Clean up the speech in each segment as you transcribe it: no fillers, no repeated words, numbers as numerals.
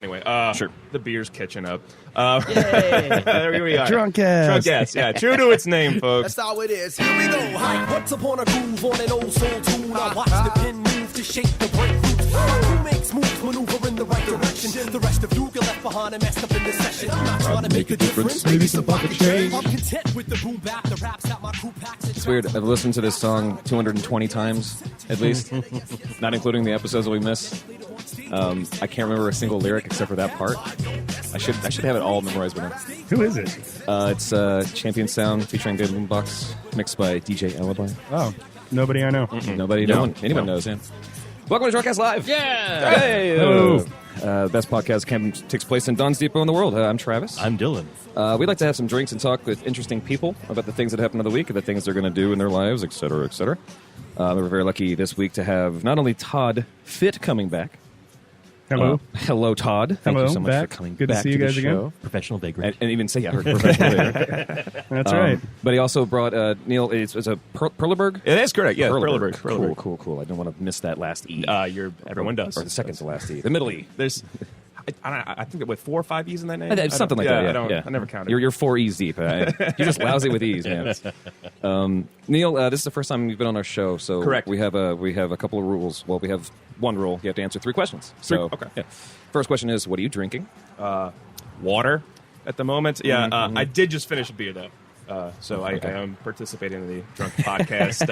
Anyway, sure. The beer's catching up. There we are. Drunk ass. Drunk ass, yeah. True to its name, folks. That's how it is. Here we go. Once upon a groove on an old soul tune. I watch the pin move to shape the breakthroughs. Who makes moves, maneuver in the right direction? The rest of you get left behind and messed up in this session. I'm not trying to make a difference. Maybe some bucket change. I'm content with the boom bap, the raps that my crew packs. It's weird. I've listened to this song 220 times, at least. Not including the episodes that we miss. I can't remember a single lyric except for that part. I should have it all memorized by now. Who is it? It's Champion Sound featuring David Boombox, mixed by DJ Alibi. Oh, nobody I know. Nobody, no one, anyone knows him. Welcome to Drunkcast Live. Yeah. Hey. Hello. Best podcast camp takes place in Don's Depot in the world. I'm Travis. I'm Dylan. We'd like to have some drinks and talk with interesting people about the things that happened in the week and the things they're going to do in their lives, et cetera, et cetera. We're very lucky this week to have not only Todd Fitt coming back. Hello. Hello, Todd. Thank Hello, you so much back. for coming Good to back see you the guys again. show. Professional vagrant. And even say, professional vagrant. That's right. But he also brought, Neil, it's a Perleberg? It is correct, yeah. Perleberg. Cool. I don't want to miss that last E. Everyone does. Or the second to last E. The middle E. There's, I think with 4 or 5 E's in that name. Something like that. Yeah. I never counted. You're 4 E's deep. You're just lousy with E's, man. Neil, this is the first time you've been on our show, so correct. We have a couple of rules. Well, we have one rule. You have to answer 3 questions. So, okay. Yeah. First question is, what are you drinking? Water at the moment. Yeah, I did just finish a beer, though. So I am participating in the Drunk Podcast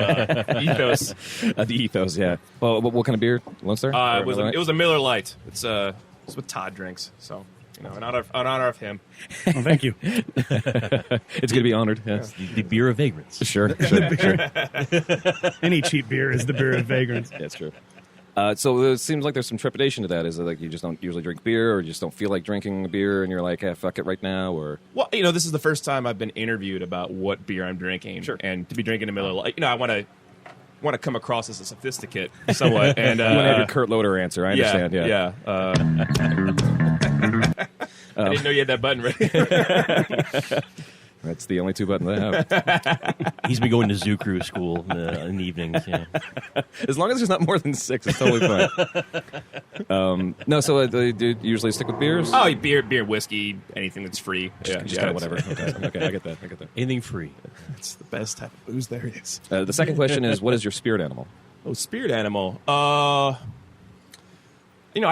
ethos. The ethos, yeah. Well, what kind of beer? Lone Star? It was a Miller Lite. It's what Todd drinks. So, in honor of him. Well, thank you. It's going to be honored. Yeah. The beer of vagrants. Sure. Any cheap beer is the beer of vagrants. That's true. So it seems like there's some trepidation to that. Is it like you just don't usually drink beer, or you just don't feel like drinking a beer, and you're like, fuck it right now? Or well, this is the first time I've been interviewed about what beer I'm drinking. Sure. And to be drinking a Miller Lite, I want to come across as a sophisticate somewhat. And you want to have your Kurt Loder answer. I understand. Yeah. I didn't know you had that button ready. That's the only 2 buttons I have. He's been going to zoo crew school in the evenings. Yeah. As long as there's not more than 6, it's totally fine. No, so do you usually stick with beers? Oh, beer, whiskey, anything that's free. Just kind of whatever. Okay, I get that. Anything free. It's the best type of booze there is. The second question is, what is your spirit animal? Oh, spirit animal. I'd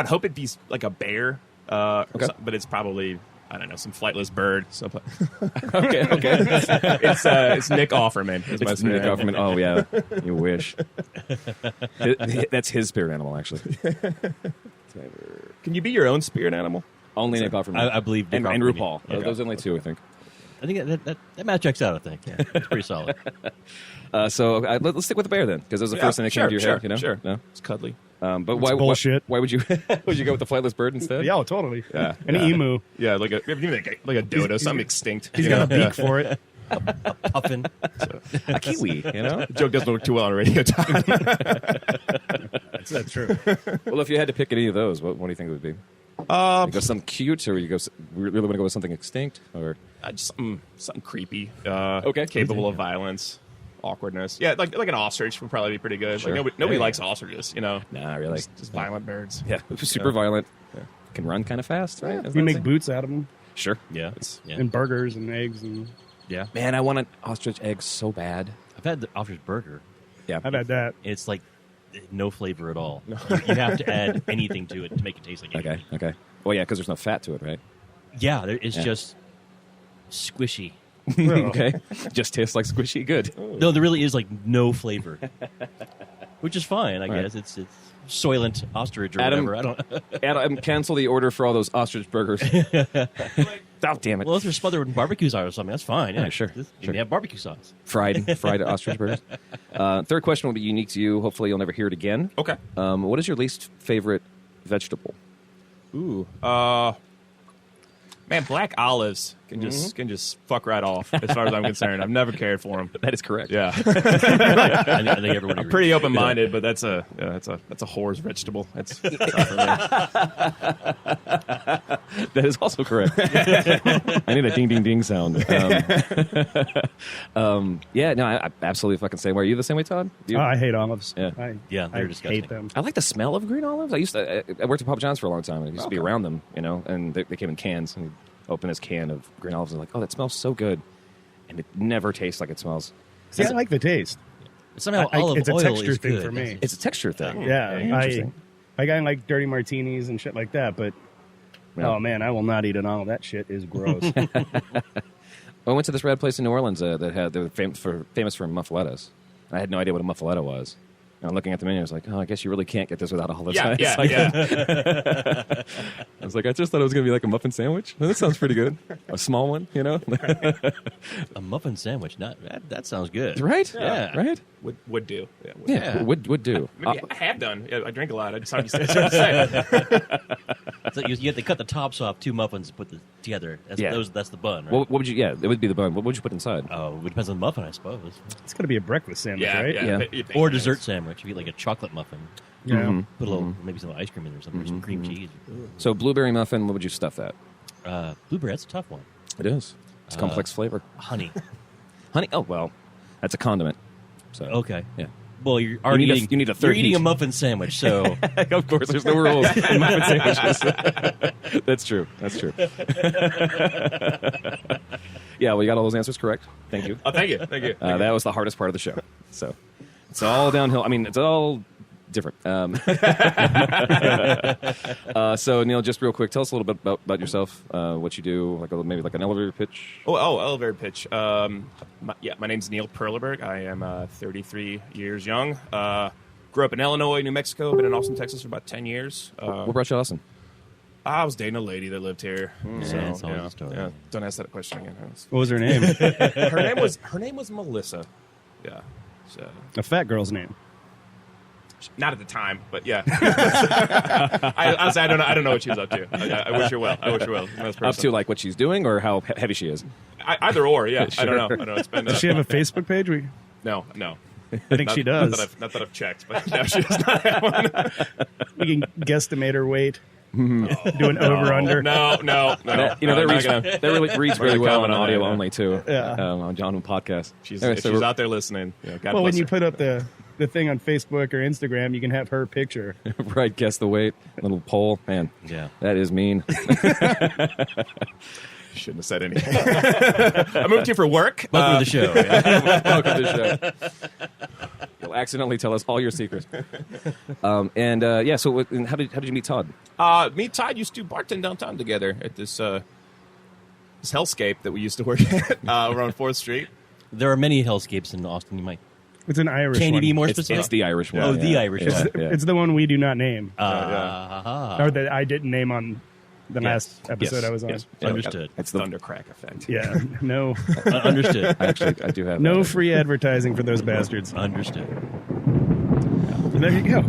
hope it'd be like a bear, but it's probably, I don't know, some flightless bird. Okay. It's Nick Offerman. It's Nick Offerman. Oh, yeah. You wish. That's his spirit animal, actually. Can you be your own spirit animal? Only Nick Offerman. I believe Nick Offerman. And RuPaul. Yeah. Those are only 2, I think. I think that math checks out, I think. Yeah, it's pretty solid. So let's stick with the bear, then, because that was the first thing that came to your head. You know? Sure. No? It's cuddly. But It's bullshit. Why would you go with the flightless bird instead? Yeah, totally. Yeah. An emu. Yeah, like a dodo, something extinct. He's got a beak for it. Puffin. A kiwi, The joke doesn't work too well on radio time. That's true. Well, if you had to pick any of those, what do you think it would be? You go something cute, or you really want to go with something extinct, or just something creepy. Capable of violence, awkwardness. Yeah, like an ostrich would probably be pretty good. Sure. Like nobody likes ostriches, Nah, really. Just violent birds. Yeah, super violent. Yeah. Can run kind of fast, right? You make boots out of them. Sure. Yeah. And burgers and eggs. And Yeah. Man, I want an ostrich egg so bad. I've had the ostrich burger. Yeah. I've had that. It's like no flavor at all. You have to add anything to it to make it taste like anything. Okay. Well, yeah, because there's no fat to it, right? Yeah, it's just squishy. Okay. Just tastes like squishy. Good. No, there really is like no flavor, which is fine. I guess it's Soylent ostrich or whatever. I don't. Adam, cancel the order for all those ostrich burgers. Oh, damn it. Well, if they're smothered in barbecue sauce or something, that's fine. Yeah, sure. You can have barbecue sauce. Fried ostrich burgers. Third question will be unique to you. Hopefully, you'll never hear it again. Okay. What is your least favorite vegetable? Ooh. Man, black olives can just fuck right off. As far as I'm concerned, I've never cared for them. That is correct. Yeah. I think everybody. I'm pretty open-minded, but that's a whore's vegetable. That's not for me. That is also correct. I need a ding, ding, ding sound. Yeah, no, I absolutely fucking same way. Are you the same way, Todd? You? Oh, I hate olives. Yeah. Yeah, they're I disgusting. hate them. I like the smell of green olives. I worked at Papa John's for a long time, and I used to be around them, and they came in cans, and you open this can of green olives, and like, oh, that smells so good. And it never tastes like it smells. See, I like the taste. Somehow olive it's a oil texture is thing good. for me. It's a texture thing. Yeah, Interesting. I like dirty martinis and shit like that, but Yeah. oh man, I will not eat an olive. That shit is gross. I went to this rad place in New Orleans they were famous for muffalettas. I had no idea what a muffaletta was. And I'm looking at the menu, I was like, oh, I guess you really can't get this without olives. Yeah, It's like- yeah. I was like, I just thought it was going to be like a muffin sandwich. Well, that sounds pretty good. A small one, A muffin sandwich. That sounds good. Right? Yeah. Right? Would do. Yeah, would. Yeah, would do. Maybe I have done. Yeah, I drink a lot. I just have to say. So you have to cut the tops off 2 muffins and put them together. That's the bun, right? What would you? Yeah, it would be the bun. What would you put inside? Oh, it depends on the muffin, I suppose. It's gonna be a breakfast sandwich, Yeah, right? yeah. Yeah. Or dessert sandwich. If you eat like a chocolate muffin, Yeah. Mm-hmm. put a little, maybe some ice cream in there or something, or some cream cheese. So blueberry muffin. What would you stuff that? Blueberry, that's a tough one. It is. It's complex flavor. Honey. Honey. Oh well, that's a condiment. So Okay. yeah. Well, you're already eating. you need a You're third eating heat. a muffin sandwich, so Of course, there's no rules in muffin sandwiches. That's true. That's true. Yeah, well, you got all those answers correct. Thank you. Oh, thank you. Thank you. That was the hardest part of the show. So it's all downhill. I mean, it's all different. So Neil, just real quick, tell us a little bit about yourself, what you do, maybe like an elevator pitch. Oh, elevator pitch. My name's Neil Perleberg. I am 33 years young. Grew up in Illinois, New Mexico. Been in Austin, Texas for about 10 years. What brought you to Austin? I was dating a lady that lived here. So, it's always a story. yeah. Don't ask that question again. What was her name? Her name was Melissa. Yeah. So A fat girl's name. not at the time, but yeah. Honestly, I don't know what she's up to. I wish her well. Nice Up person. to like what she's doing or how heavy she is. Either or. Yeah. I don't know. It's been. Does she have a Facebook page? No. I think she does. Not that I've checked, but no, she does not have one. We can guesstimate her weight. Do an over under. No. That really reads very well on comment on audio that, yeah. only too. Yeah. On John podcast. She's Anyway, so she's out there listening. Yeah, God Well, when bless you her. put up the thing on Facebook or Instagram, you can have her picture. right, guess the weight. Little poll. Man, Yeah. that is mean. Shouldn't have said anything. I moved here for work. Welcome to the show. Yeah. Welcome to the show. You'll accidentally tell us all your secrets. So how did you meet Todd? Me and Todd used to bartend downtown together at this hellscape that we used to work at around 4th Street. There are many hellscapes in Austin. You might. It's an Irish Can you one. be more It's specific? the Irish one. Oh, the yeah. Irish Yeah, one. yeah. It's the one we do not name, Ah. or that I didn't name on the last episode I was on. Yes. Understood. It's the Thundercrack effect. Yeah, no, Understood. I do have no that. free advertising for those bastards. Understood. There you go.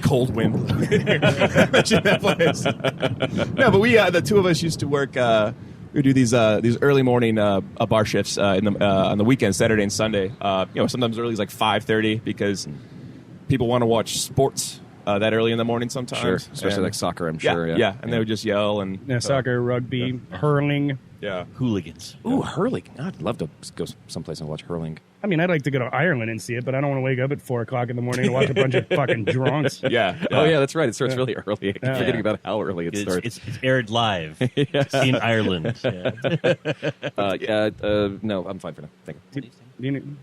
Cold wind. Imagine that place. No, but we the two of us used to work. We do these early morning bar shifts on the weekend, Saturday and Sunday. Sometimes early is like 5:30 because people want to watch sports that early in the morning. Sometimes, Sure, especially And- like soccer. I'm sure. Yeah, and they would just yell and Yeah, soccer, rugby, hurling. yeah. Hooligans. Ooh, hurling. I'd love to go someplace and watch hurling. I mean, I'd like to go to Ireland and see it, but I don't want to wake up at 4 o'clock in the morning and watch a bunch of fucking drunks. Oh yeah, that's right. It starts really early. I keep Yeah. forgetting about how early it starts. It's aired live in Ireland. Yeah. No, I'm fine for now. Thank you.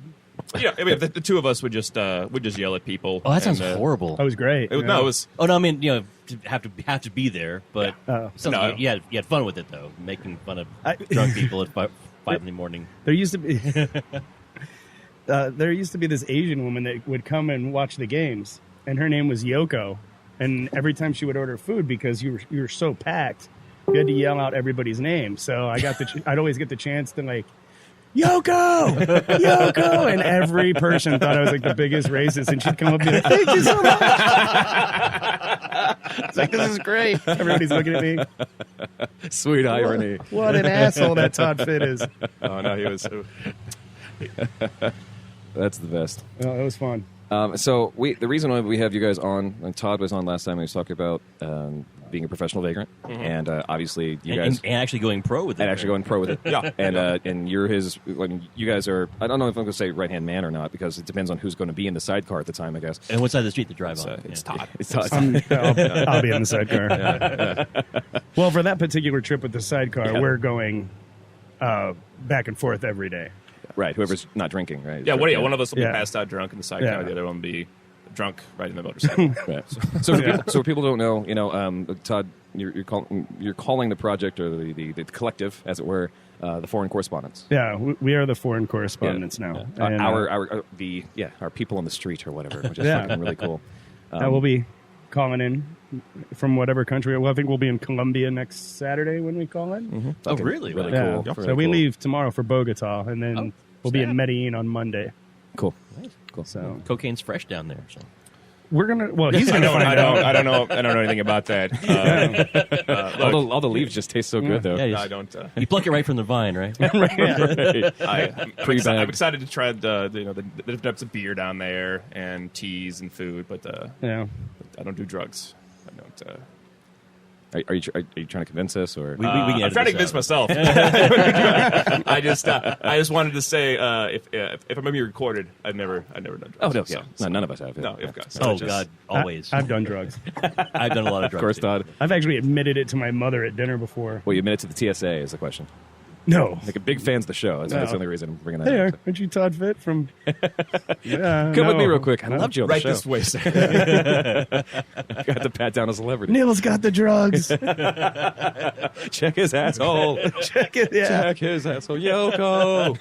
Yeah, I mean, the two of us would just yell at people. Oh, that sounds and, horrible. That was great. It was, no, it was. Oh no, I mean, to have to be there, but sounds No. like you had fun with it though, making fun of I- drunk people at 5 in the morning. There used to be this Asian woman that would come and watch the games, and her name was Yoko. And every time she would order food, because you were so packed, you had to yell out everybody's name. So I'd always get the chance to like, Yoko, Yoko, and every person thought I was like the biggest racist, and she'd come up and be like, "Thank you so much." It's like, this is great. Everybody's looking at me. Sweet irony. What an asshole that Todd Fitt is. Oh no, he was. That's the best. Oh, it was fun. So the reason why we have you guys on, and Todd was on last time, he was talking about being a professional vagrant, and obviously you and, guys and actually going pro with it. and actually going pro with it. Yeah. And you're his. You guys are. I don't know if I'm going to say right hand man or not because it depends on who's going to be in the sidecar at the time. I guess. And what side of the street to drive on? It's Yeah. Todd. It's Todd. I'll be in the sidecar. Well, for that particular trip with the sidecar, we're going back and forth every day. Right. Whoever's not drinking. Right. Yeah, one of us will be Yeah. passed out drunk in the sidecar, Yeah. the other one will be drunk riding the motorcycle. Right. So for people who don't know, Todd, you're calling the project or the collective, as it were, the Foreign Correspondents. Yeah, we are the foreign correspondents now. And, our people on the street or whatever, which is fucking really cool. we'll be calling in from whatever country. Well, I think we'll be in Colombia next Saturday when we call in. Oh, really? Really Yeah. cool. So Really we cool. leave tomorrow for Bogota, and then we'll be in snap. Medellin on Monday. Cool. Cool. So Cocaine's fresh down there. So. we're gonna. Well, he's gonna find I out. don't know anything about that. All the leaves just taste so good, though. Yeah, I don't. You pluck it right from the vine, right? I'm Pre-bagged. excited to try the different types of beer down there and teas and food, but Yeah. I don't do drugs. I don't. Are you trying to convince us, or We can I'm edit trying to this convince out. myself. I just wanted to say if I'm going to be recorded, I've never done drugs. Oh no, So- no, none of us have. No, Yeah. of course. Oh, Just- God, always. I've done drugs. I've done a lot of drugs. Of course, too. Todd. I've actually admitted it to my mother at dinner before. Well, you admitted to the TSA is the question. No. Like a big fans of the show. That's the only reason I'm bringing that Hey, up. aren't you Todd Fit from? Yeah, Come with me no. real quick. I loved you on the Right show. this way, sir. Got to pat down a celebrity. Neil's got the drugs. Check his asshole. Check it. Yeah. Check his asshole. Yoko.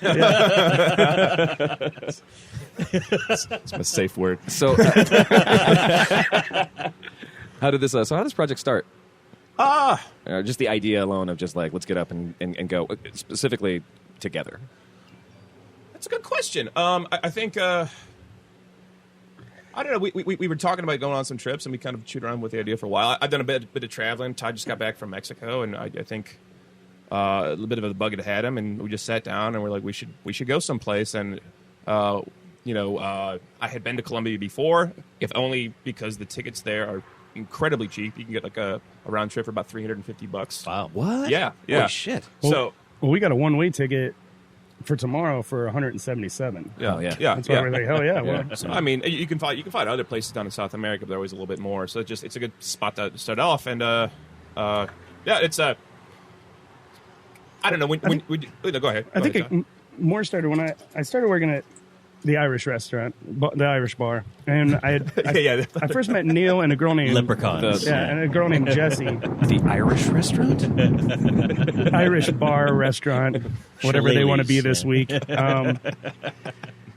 It's my safe word. So, how did this project start? Just the idea alone of just like, let's get up and go, specifically together. That's a good question. I think I don't know. We were talking about going on some trips, and we kind of chewed around with the idea for a while. I've done a bit of traveling. Todd just got back from Mexico, and I think a little bit of a bug had had him, and we just sat down and we're like, we should go someplace. And I had been to Colombia before, if only because the tickets there are incredibly cheap. You can get like a round trip for about $350. Wow. What? Yeah. Holy shit. So Well, we got a one-way ticket for tomorrow for 177. Oh, yeah. yeah, That's why we're like, hell yeah. Well, So, I mean, you can find other places down in South America, but they're always a little bit more. So it's a good spot to start off. And it's I don't know when no, go ahead. I think Go ahead, it more started when I started working at the Irish restaurant, the Irish bar, and I first met Neil and a girl named Leprechauns. and a girl named Jessie. The Irish restaurant? Irish bar restaurant, whatever they want to be this week.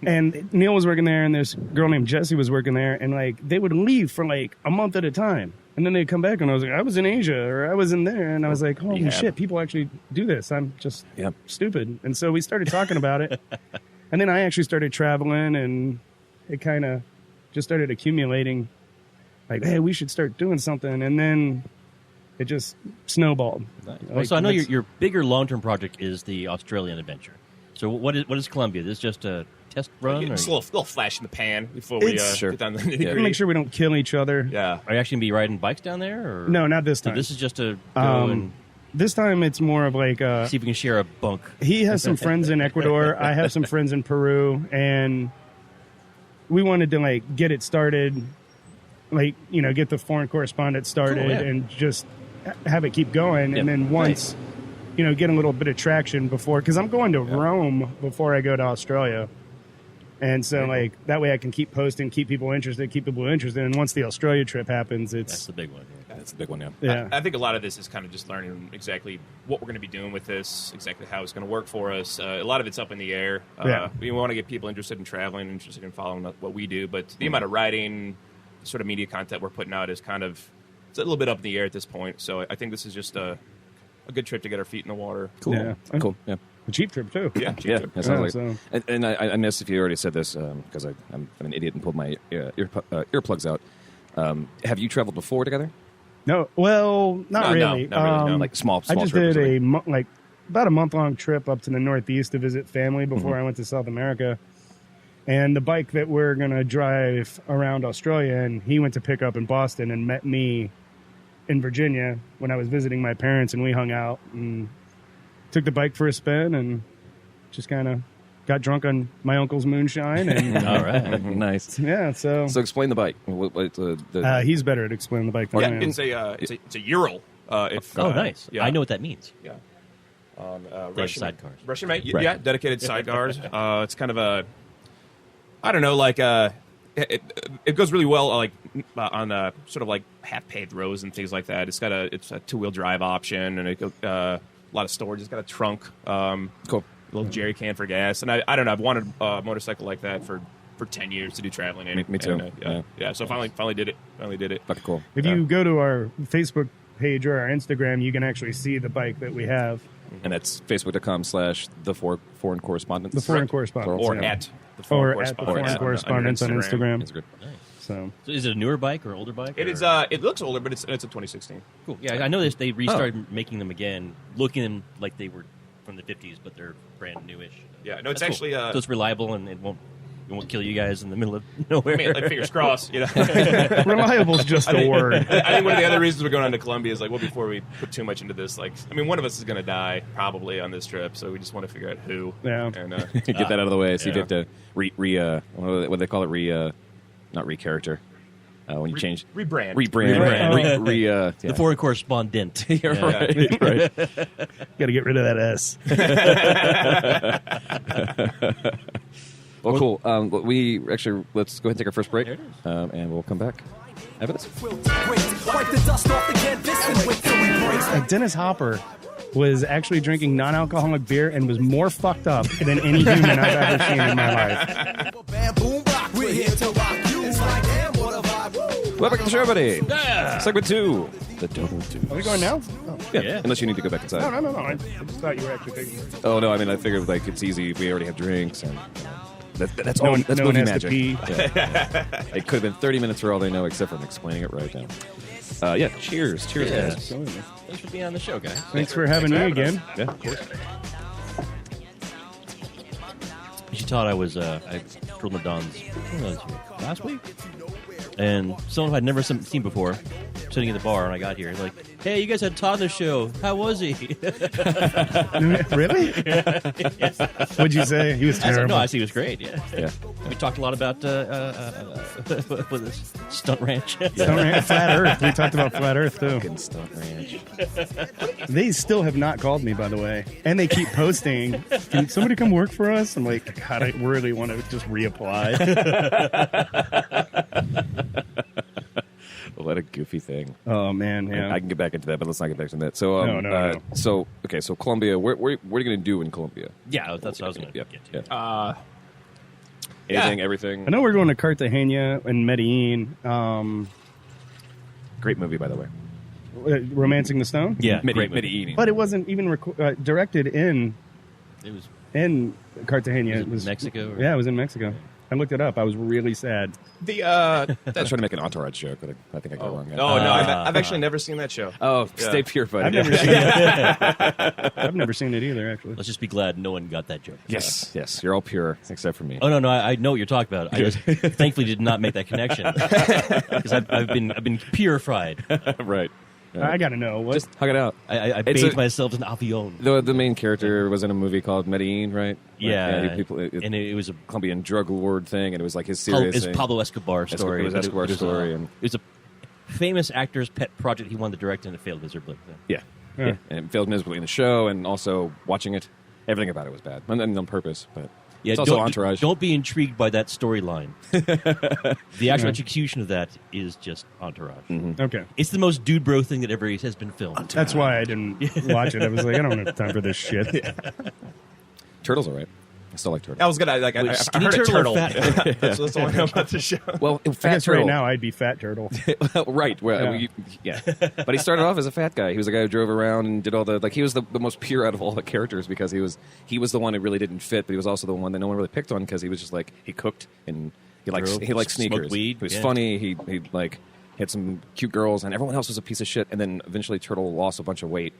And Neil was working there, and this girl named Jessie was working there, and like they would leave for like a month at a time, and then they'd come back, and I was like, I was in Asia or I was in there, and I was like, holy shit, people actually do this. I'm just stupid, and so we started talking about it, and then I actually started traveling, and it kind of just started accumulating. Like, hey, we should start doing something, and then it just snowballed. Well, so I know your bigger long-term project is the Australian adventure. So what is Colombia? This just a test run? Just Or a little flash in the pan before we It's- get down to the We nitty-gritty. make sure we don't kill each other. Yeah. are you actually going to be riding bikes down there? Or? No, not this So time. this is just to go and This time it's more of like see if we can share a bunk. he has some friends in Ecuador, I have some friends in Peru, and we wanted to like get it started, like get the foreign correspondent started, Cool, yeah. and just have it keep going, and Yeah, then once get a little bit of traction before, because I'm going to Rome before I go to Australia. And so, like, that way I can keep posting, keep people interested. And once the Australia trip happens, That's it's... the big one. Yeah. That's a big one, yeah. Yeah. I think a lot of this is kind of just learning exactly what we're going to be doing with this, exactly how it's going to work for us. A lot of it's up in the air. We want to get people interested in traveling, interested in following what we do, but the amount of writing, sort of media content we're putting out is kind of it's a little bit up in the air at this point. So I think this is just a good trip to get our feet in the water. Cool. Yeah. Cool. Yeah. A cheap trip, too. Yeah, Yeah, that sounds Yeah, like. so- And I missed if you already said this because I'm an idiot and pulled my earplugs out. Have you traveled before together? No, well, not No, really. not really, no. Like small I just trip or did something? about a month-long trip up to the Northeast to visit family before I went to South America. And the bike that we're going to drive around Australia, and he went to pick up in Boston and met me in Virginia when I was visiting my parents, and we hung out and took the bike for a spin and just kind of got drunk on my uncle's moonshine. And All right. Nice. yeah, so So explain the bike. he's better at explaining the bike than I am. It's a Ural. Nice. Yeah. I know what that means. Yeah. They have sidecars. Russian made, Right. yeah, dedicated sidecars. It's kind of a, I don't know, like it goes really well on sort of like half paved roads and things like that. It's a 2-wheel drive option and a lot of storage. It's got a trunk, Cool. a little jerry can for gas, and I don't know. I've wanted a motorcycle like that for 10 years to do traveling in. Me too. And, Yeah. So finally did it. Fucking cool. If you go to our Facebook page or our Instagram, you can actually see the bike that we have. And that's facebook.com/the foreign correspondents. The Foreign Correspondents. Or yeah. at the Foreign Or at the Correspondents Foreign Correspondents on Instagram. That's good. Nice. So So is it a newer bike or older bike? It or- is. It looks older, but it's a 2016. Cool. Yeah, I know they restarted making them again, looking like they were from the 50s, but they're brand newish. Yeah, no, it's That's actually. cool. So it's reliable and it won't kill you guys in the middle of nowhere. I mean, like, fingers crossed. You know. reliable is just a word. I think one of the other reasons we're going on to Colombia is before we put too much into this, one of us is going to die probably on this trip, so we just want to figure out who. Yeah. And Get that out of the way. See if you Yeah. have to what do they call it? Not re-character. When you change. rebrand. Rebrand. The foreign correspondent. Yeah, right. Got to get rid of that S. Well, cool. Let's go ahead and take our first break, There it is. and we'll come back after this. Wipe the dust off the canvas and wait till we break. Dennis Hopper was actually drinking non-alcoholic beer and was more fucked up than any human I've ever seen in my life. Bam, boom, rock. We're here to rock you. It's like, damn, what a vibe. Welcome back to the show, everybody. Yeah. Segment 2. The Double Deuce. Are we going now? Oh. Yeah. Unless you need to go back inside. No. I just thought you were actually taking it. Oh, no. I mean, I figured it's easy if we already have drinks. And that's No one movie has to magic. pee. Yeah. It could have been 30 minutes for all they know, except for explaining it right now. Cheers. Cheers, Yeah. guys. Thanks for being on the show, guys. Thanks for having me again. Yeah, of course. She thought I told Madon's last week, and someone I'd never seen before, sitting in the bar when I got here, like, "Hey, you guys had Todd on the show. How was he?" Really? What'd you say? He was I said, terrible. "No, I see. He was great. Yeah, Yeah. We talked a lot about what is this, Stunt Ranch. Flat Earth. We talked about Flat Earth, too. Fucking Stunt Ranch. They still have not called me, by the way. And they keep posting, "Can somebody come work for us?" I'm like, God, I really want to just reapply. What a goofy thing. Oh, man, yeah. I can get back into that, but let's not get back to that. So, No. So Colombia. What are you going to do in Colombia? Yeah, that's what I was going to Yeah. get to. Yeah. Anything, everything. I know we're going to Cartagena and Medellin. Great movie, by the way. Romancing the Stone? Yeah, great movie. Medellin. But it wasn't even directed in It was Cartagena. Was it Mexico, or- Yeah, it was in Mexico. I looked it up. I was really sad. I was trying to make an entourage joke, but I think I got it wrong. Oh no, I've actually never seen that show. Oh, Yeah. stay pure, buddy. I've never seen it. I've never seen it either, actually. Let's just be glad no one got that joke. Yes, you're all pure except for me. Oh no, I know what you're talking about. I just thankfully did not make that connection because I've been purified. Right. I got to know. What? Just hug it out. I It's bathed a- myself in avion. The main character was in a movie called Medellin, right? Yeah, and it was a Colombian drug lord thing, and it was like his serious it's thing. Pablo Escobar story. It was Escobar story, and it was a famous actor's pet project he wanted to direct, and it failed miserably. yeah, Yeah. and it failed miserably in the show, and also watching it. Everything about it was bad, and on purpose. But Yeah, it's also don't, Entourage. Don't be intrigued by that storyline. The actual execution of that is just Entourage. Mm-hmm. Okay. It's the most dude bro thing that ever has been filmed. That's why I didn't watch it. I was like, I don't have time for this shit. Turtle's all right. I still like Turtle. I was gonna I Skinny heard a turtle or turtle. fat That's all I know about the show. Well, I Fat guess Turtle. right now I'd be Fat Turtle. Right. Well, Yeah. yeah. But he started off as a fat guy. He was a guy who drove around and did all the he was the most pure out of all the characters because he was the one who really didn't fit, but he was also the one that no one really picked on because he was just he cooked and he liked Drove, sneakers. smoked weed, He was yeah. funny. He had some cute girls, and everyone else was a piece of shit. And then eventually Turtle lost a bunch of weight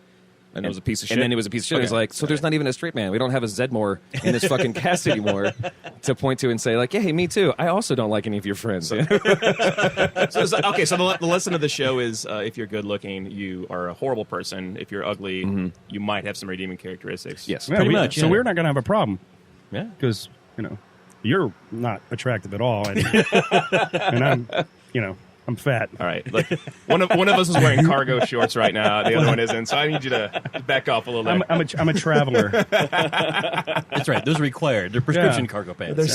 And it was a piece of shit. And then it was a piece of shit. Okay. He's like, so there's not even a straight man. We don't have a Zedmore in this fucking cast anymore to point to and say, like, yeah, hey, me too. I also don't like any of your friends. So the lesson of the show is if you're good looking, you are a horrible person. If you're ugly, you might have some redeeming characteristics. Yes. Yeah, Pretty much, So yeah. we're not going to have a problem Yeah. because, you're not attractive at all. And, and I'm, I'm fat. All right. Look, one of us is wearing cargo shorts right now. The other one isn't. So I need you to back off a little bit. I'm a traveler. That's right. Those are required. They're prescription cargo pants. There's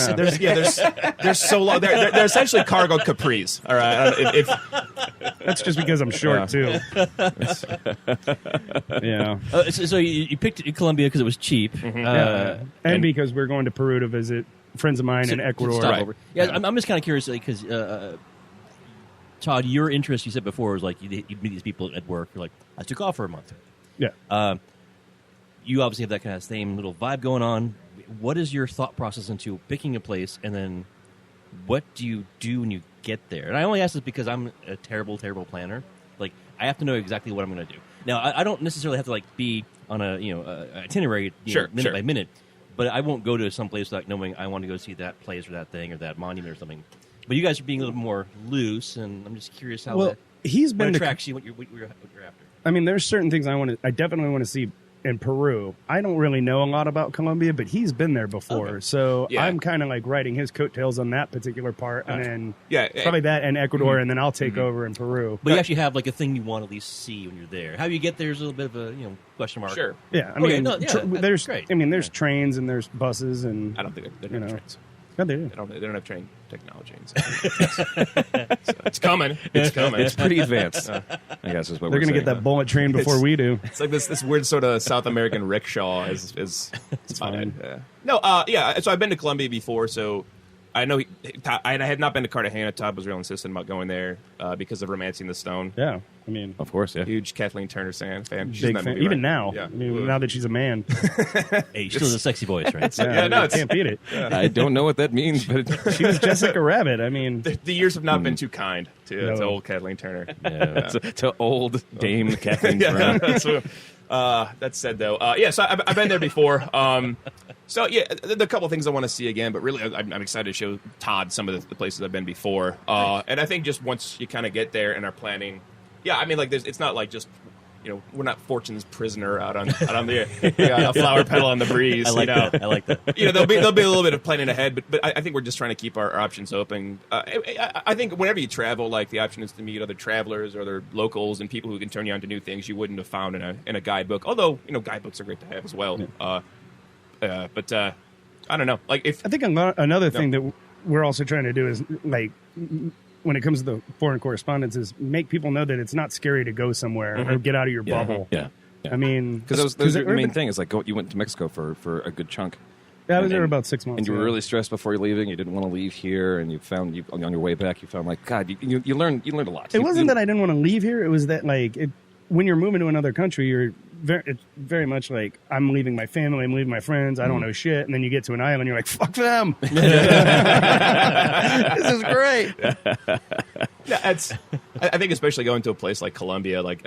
so long. They're essentially cargo capris. All right. That's just because I'm short, too. Yeah. So you picked Colombia because it was cheap. And because we're going to Peru to visit friends of mine in Ecuador. Stop Right. over. Yeah, I'm just kind of curious because Todd, your interest you said before was like you'd meet these people at work. You're like, I took off for a month. Yeah. You obviously have that kind of same little vibe going on. What is your thought process into picking a place, and then what do you do when you get there? And I only ask this because I'm a terrible, terrible planner. Like, I have to know exactly what I'm going to do. Now, I don't necessarily have to like be on a itinerary minute by minute, but I won't go to some place without knowing I want to go see that place or that thing or that monument or something. But you guys are being a little more loose, and I'm just curious how Well, he's what been to attracts you, what you're after. I mean, there's certain things I definitely want to see in Peru. I don't really know a lot about Colombia, but he's been there before. Okay. So Yeah. I'm kind of like riding his coattails on that particular part. And then Yeah. probably that and Ecuador, and then I'll take over in Peru. But you actually have like a thing you want to at least see when you're there. How you get there is a little bit of a question mark. Sure. Yeah, I Okay, mean, no, yeah, that's there's great. there's trains and there's buses and I don't think they You don't have know. trains. yeah, they do. They don't have train technology. So it's coming. It's coming. It's pretty advanced, I guess is what They're we're going to get saying. that bullet train before we do. It's like this weird sort of South American rickshaw is it's fine. Yeah. No, yeah. So I've been to Colombia before, so I know I had not been to Cartagena. Todd was real insistent about going there because of Romancing the Stone. Yeah, I mean, Of course, yeah. Huge Kathleen Turner fan. She's big in that fan. movie, Even right? now, Yeah. I mean, now that she's a man, Hey, still the sexy voice, right? Yeah, no, you it's- can't beat it. I don't know what that means, but She was Jessica Rabbit. I mean, The years have not been too kind to No. old Kathleen Turner. to old Dame Kathleen Yeah. Brown. So, that said, though, so I've been there before. So yeah, the couple things I want to see again, but really I'm excited to show Todd some of the places I've been before. And I think just once you kind of get there and are planning, yeah, I mean, like it's not like just we're not Fortune's prisoner out on the a flower petal on the breeze. I like that. I like that. There'll be a little bit of planning ahead, but I think we're just trying to keep our options open. I think whenever you travel, like the option is to meet other travelers or other locals and people who can turn you on to new things you wouldn't have found in a guidebook. Although guidebooks are great to have as well. But I don't know. Like if I think another thing that we're also trying to do is like when it comes to the foreign correspondence is make people know that it's not scary to go somewhere or get out of your bubble. Yeah. I mean, Because that was the main thing. Is like you went to Mexico for a good chunk. Yeah, I was And- there about 6 months. And you were yeah. really stressed before you're leaving. You didn't want to leave here, and you found on your way back, you found like God. You learned a lot. It wasn't that I didn't want to leave here. It was that like when you're moving to another country, it's very much like I'm leaving my family, I'm leaving my friends. I don't know shit, and then you get to an island, you're like, fuck them. This is great. Yeah, I think especially going to a place like Colombia, like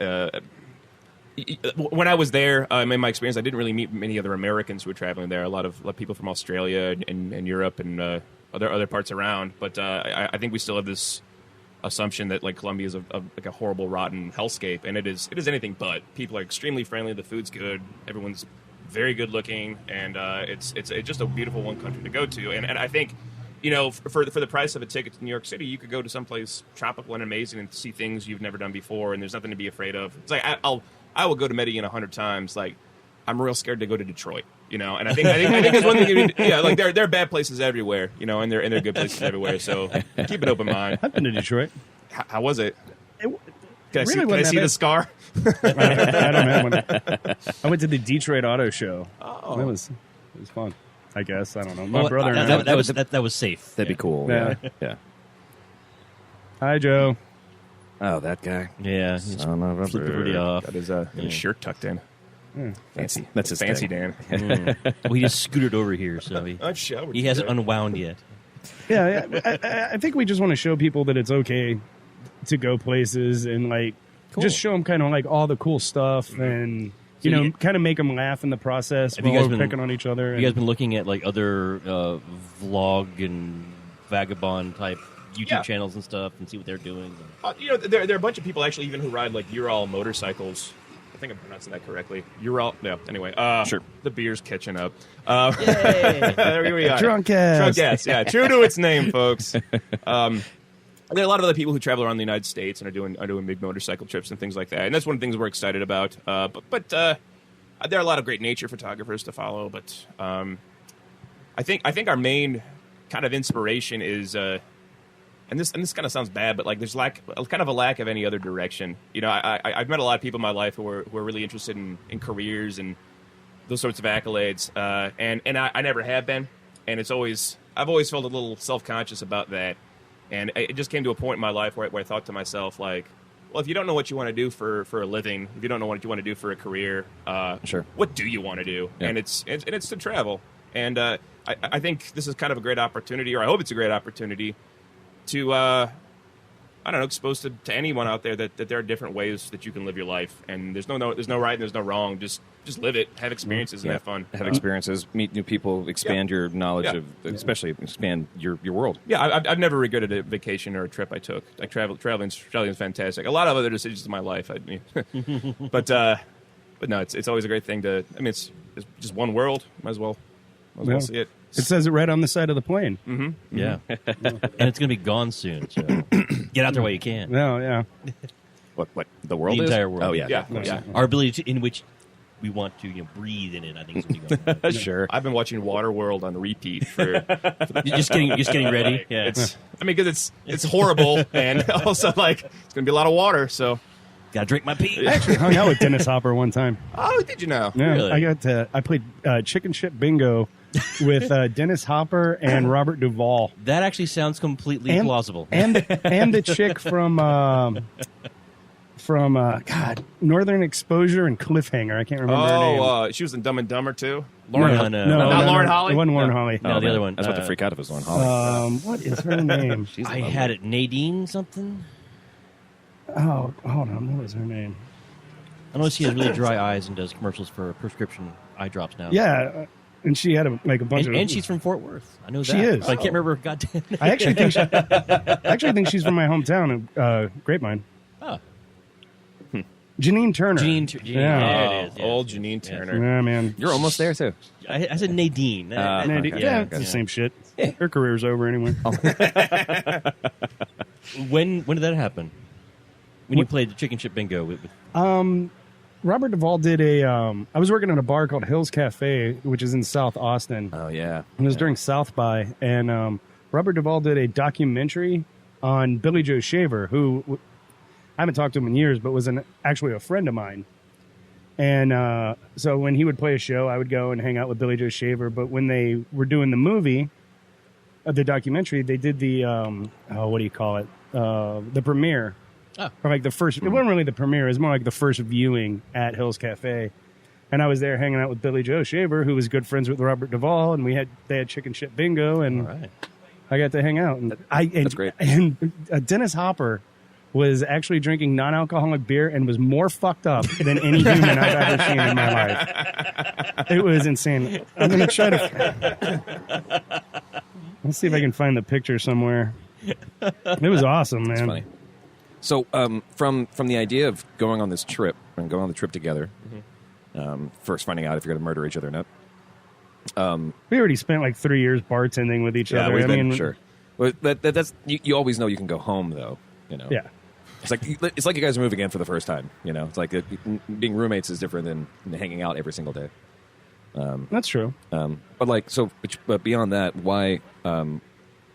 when I was there, in my experience, I didn't really meet many other Americans who were traveling there. A lot of people from Australia and Europe and other parts around. But I think we still have this assumption that like Colombia is like a horrible, rotten hellscape, and it is anything but. People are extremely friendly. The food's good. Everyone's very good looking, and it's just a beautiful one country to go to. And I think. For the price of a ticket to New York City, you could go to someplace tropical and amazing and see things you've never done before, and there's nothing to be afraid of. It's like I will go to Medellin 100 times. Like I'm real scared to go to Detroit, And I think there's one thing you need. Yeah, like there are bad places everywhere, and there are good places everywhere. So keep an open mind. I've been to Detroit. How was it? Can I really see wasn't the that scar? I don't have one. I went to the Detroit Auto Show. Oh. It was fun. I guess I don't know. My Well, brother and I. that was safe. That'd be cool. Yeah. Yeah. Hi, Joe. Oh, that guy. Yeah, Son of a flip the bird. hoodie off. Got his shirt tucked in. Fancy. That's his Fancy thing. Dan. Well, he just scooted over here, so he hasn't unwound yet. Yeah, I think we just want to show people that it's okay to go places and like just show them kind of like all the cool stuff and you know, you- kind of make them laugh in the process Have you while guys we're been- picking on each other. You guys been looking at like other vlog and vagabond type YouTube Yeah. channels and stuff, and see what they're doing? You know, there are a bunch of people actually even who ride like Ural motorcycles. I think I'm pronouncing that correctly. Ural. No, anyway. Sure. The beer's catching up. There we are. Drunkcast. Drunkcast. Yeah, true to its name, folks. There are a lot of other people who travel around the United States and are doing big motorcycle trips and things like that, and that's one of the things we're excited about. But there are a lot of great nature photographers to follow. But I think our main kind of inspiration is. And this kind of sounds bad, but like there's kind of a lack of any other direction. You know, I've met a lot of people in my life who are really interested in careers and those sorts of accolades, and I never have been, and I've always felt a little self-conscious about that, and it just came to a point in my life where I thought to myself like, well, if you don't know what you want to do for a living, if you don't know what you want to do for a career, Sure. what do you want to do? Yeah. And it's to travel, and I think this is kind of a great opportunity, or I hope it's a great opportunity. To I don't know, expose to anyone out there that there are different ways that you can live your life, and there's no right and there's no wrong. Just live it, have experiences, and have fun. Have experiences, meet new people, expand your knowledge Yeah. of, especially expand your world. Yeah, I've never regretted a vacation or a trip I took. Like traveling's fantastic. A lot of other decisions in my life, but no, it's always a great thing to. I mean, it's just one world. Might as well Yeah. see it. It says it right on the side of the plane. Yeah, and it's going to be gone soon. So get out there while you can. No, yeah. What the world The is? entire world. Oh yeah, Yeah, of course. yeah. Our ability in which we want to breathe in it. I think is going to be going. Sure. I've been watching Waterworld on repeat for. You're just getting ready. Yeah, Because it's horrible, and also like it's gonna be a lot of water. So, got to drink my pee. I actually hung out with Dennis Hopper one time. oh, did you know? Yeah, Really? I played chicken shit bingo with Dennis Hopper and Robert Duvall. That actually sounds completely plausible. And the chick from Northern Exposure and Cliffhanger. I can't remember her name. Oh, she was in Dumb and Dumber too. No. Not Lauren Holly? It wasn't Lauren No. Holly. No, the other one. That's what the freak out of us on Holly. What is her name? I had it. Nadine something. Oh, hold on. What was her name? I know she has really dry eyes and does commercials for prescription eye drops now. Yeah, and she had a bunch of. And she's from Fort Worth. I know that. She is. But I can't remember her goddamn name. I actually think she's from my hometown of Grapevine. Oh. Janine Turner. Janine. Yeah. There it is. Yeah. Old Janine Turner. Yeah, man. You're almost there too. I said Nadine. Nadine. okay. Yeah, it's the same shit. Her career's over anyway. When did that happen? When you played the chicken chip bingo with Robert Duvall did I was working at a bar called Hills Cafe, which is in South Austin. Oh yeah. It was during South by, and Robert Duvall did a documentary on Billy Joe Shaver, who I haven't talked to him in years, but was actually a friend of mine. And so when he would play a show, I would go and hang out with Billy Joe Shaver. But when they were doing the movie, the documentary, they did the what do you call it? The premiere. Oh. Or like the first. It wasn't really the premiere. It was more like the first viewing at Hills Cafe. And I was there hanging out with Billy Joe Shaver, who was good friends with Robert Duvall, and they had chicken shit bingo, and all right. I got to hang out. And That's great. And Dennis Hopper was actually drinking non-alcoholic beer and was more fucked up than any human I've ever seen in my life. It was insane. I'm going to try to... Let's see if I can find the picture somewhere. It was awesome, man. It's funny. So from the idea of going on this trip and going on the trip together, first finding out if you're going to murder each other or not. We already spent like 3 years bartending with each other. We've I been, mean, sure. But that's you always know you can go home though. You know. Yeah. It's like you guys are moving in for the first time. You know, it's like being roommates is different than hanging out every single day. That's true. But beyond that, why?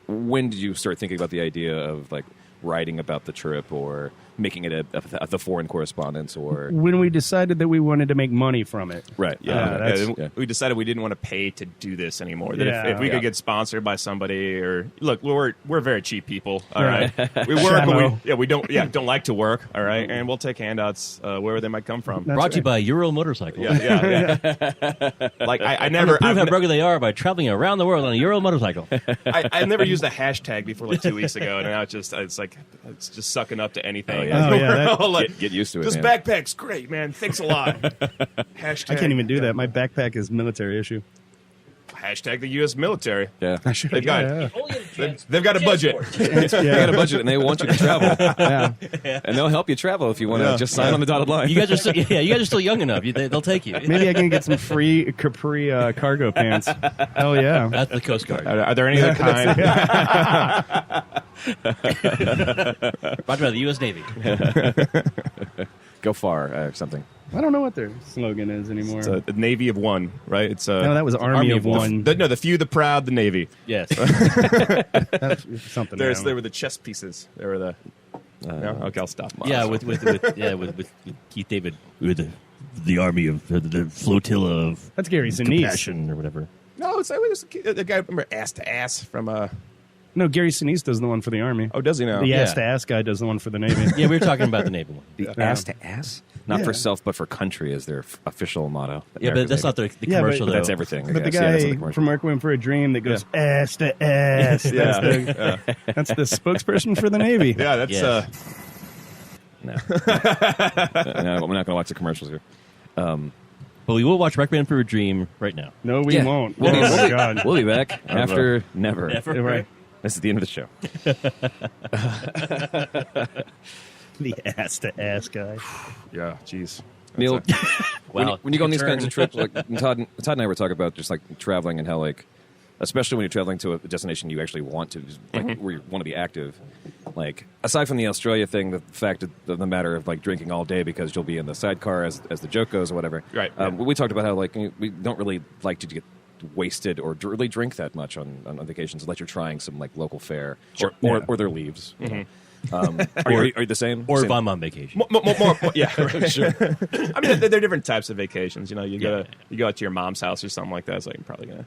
When did you start thinking about the idea of like writing about the trip or making it the foreign correspondence or When we decided that we wanted to make money from it. right? Yeah, we decided we didn't want to pay to do this anymore. That if we could get sponsored by somebody, or look, we're very cheap people. All right, we work, but we don't like to work. All right, and we'll take handouts wherever they might come from. That's Brought to you right. by Euro Motorcycle. Yeah. Like I never, Prove how I've, broken they are by traveling around the world on a Euro motorcycle. I've never used a hashtag before like 2 weeks ago, and now it's just sucking up to anything. yeah. Oh, yeah, We're that- all like, Get used to it, this man. backpack's great, man. Thanks a lot. Hashtag, I can't even do that. My backpack is military issue. Hashtag the U.S. military. Yeah. They've got, Yeah. they've got a budget. They got a budget and they want you to travel. Yeah. And they'll help you travel if you want to Yeah. just sign on the dotted line. You guys are still, you guys are still young enough. They'll take you. Maybe I can get some free capri cargo pants. Hell yeah. That's the Coast Guard. Are there any other kind? Brought by the U.S. Navy. Go far or something. I don't know what their slogan is anymore. It's a Navy of one, right? It's No, that was Army of One. The few, the proud, the Navy. Yes. That's something. They were the chess pieces. They were the. No? Okay, I'll stop. Yeah, with Keith David, with the army of the flotilla of That's Gary Sinise. compassion or whatever. No, it was the guy. Remember Ass to Ass from. No, Gary Sinise does the one for the Army. Oh, does he now? The Yeah. ass to ass guy does the one for the Navy. Yeah, we were talking about the Navy one. The ass to ass? Not for self, but for country is their official motto. Yeah, but that's not the Yeah, but- commercial, but though. That's everything. I But the guess. Yeah, that's guy the commercial. from Requiem for a Dream that goes ass to ass. That's, that's the spokesperson for the Navy. Yeah, that's. Yes. No. No, we're not going to watch the commercials here. But we will watch Requiem for a Dream right now. No, we Yeah. won't. We'll, Oh, be, my God. we'll be back after never. Never. Yeah, right. This is the end of the show. The ass to ass guy. Yeah, jeez. Neil, Wow. when you go on these Turn. kinds of trips, like Todd and I were talking about just like traveling and how like, especially when you're traveling to a destination you actually want to, like where you want to be active. Like aside from the Australia thing, the fact of the matter of like drinking all day because you'll be in the sidecar as the joke goes or whatever. Right. We talked about how like we don't really like to get wasted or really drink that much on vacations unless you're trying some like local fare or their leaves. You know. Are you the same? Or Same. if I'm on vacation. More, yeah, right. Sure. I mean, there are different types of vacations. You know, you go out to your mom's house or something like that. So I'm probably gonna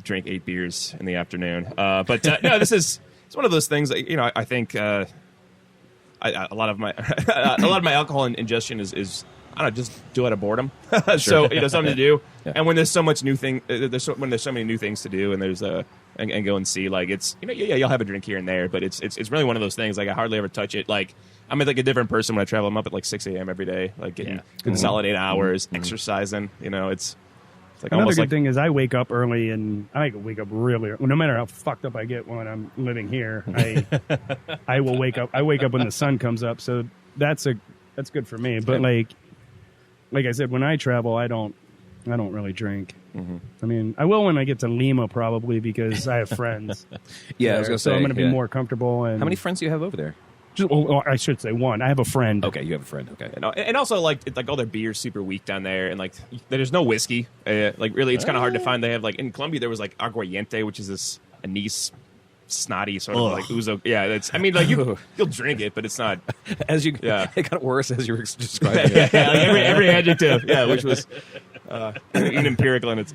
drink 8 beers in the afternoon. But no, it's one of those things. That, you know, I think a lot of my alcohol ingestion is I don't know, just do it out of boredom. So something to do. Yeah. And when there's so much new thing, when there's so many new things to do, and there's and go and see, like it's you'll have a drink here and there, but it's really one of those things. Like I hardly ever touch it. Like I'm like a different person when I travel. I'm up at like 6 a.m. every day, like getting good solid 8 hours, exercising. You know, it's like Another almost good like thing is I wake up early, and I wake up really early. No matter how fucked up I get when I'm living here, I will wake up. I wake up when the sun comes up, so that's good for me. But like I said, when I travel, I don't really drink. Mm-hmm. I mean, I will when I get to Lima probably because I have friends. Yeah, I there, was going to so say. I'm going to be yeah. more comfortable. And How many friends do you have over there? I should say one. I have a friend. Okay, you have a friend. Okay. and also like all their beer's super weak down there, and like there's no whiskey. Like really, it's kind of hard to find. They have like in Colombia there was like aguardiente, which is this anise snotty sort of like ouzo. Yeah, that's. I mean, like you'll drink it, but it's not. As you, Yeah. it got worse as you were describing Yeah, it. like every adjective. Yeah, which was empirical, and it's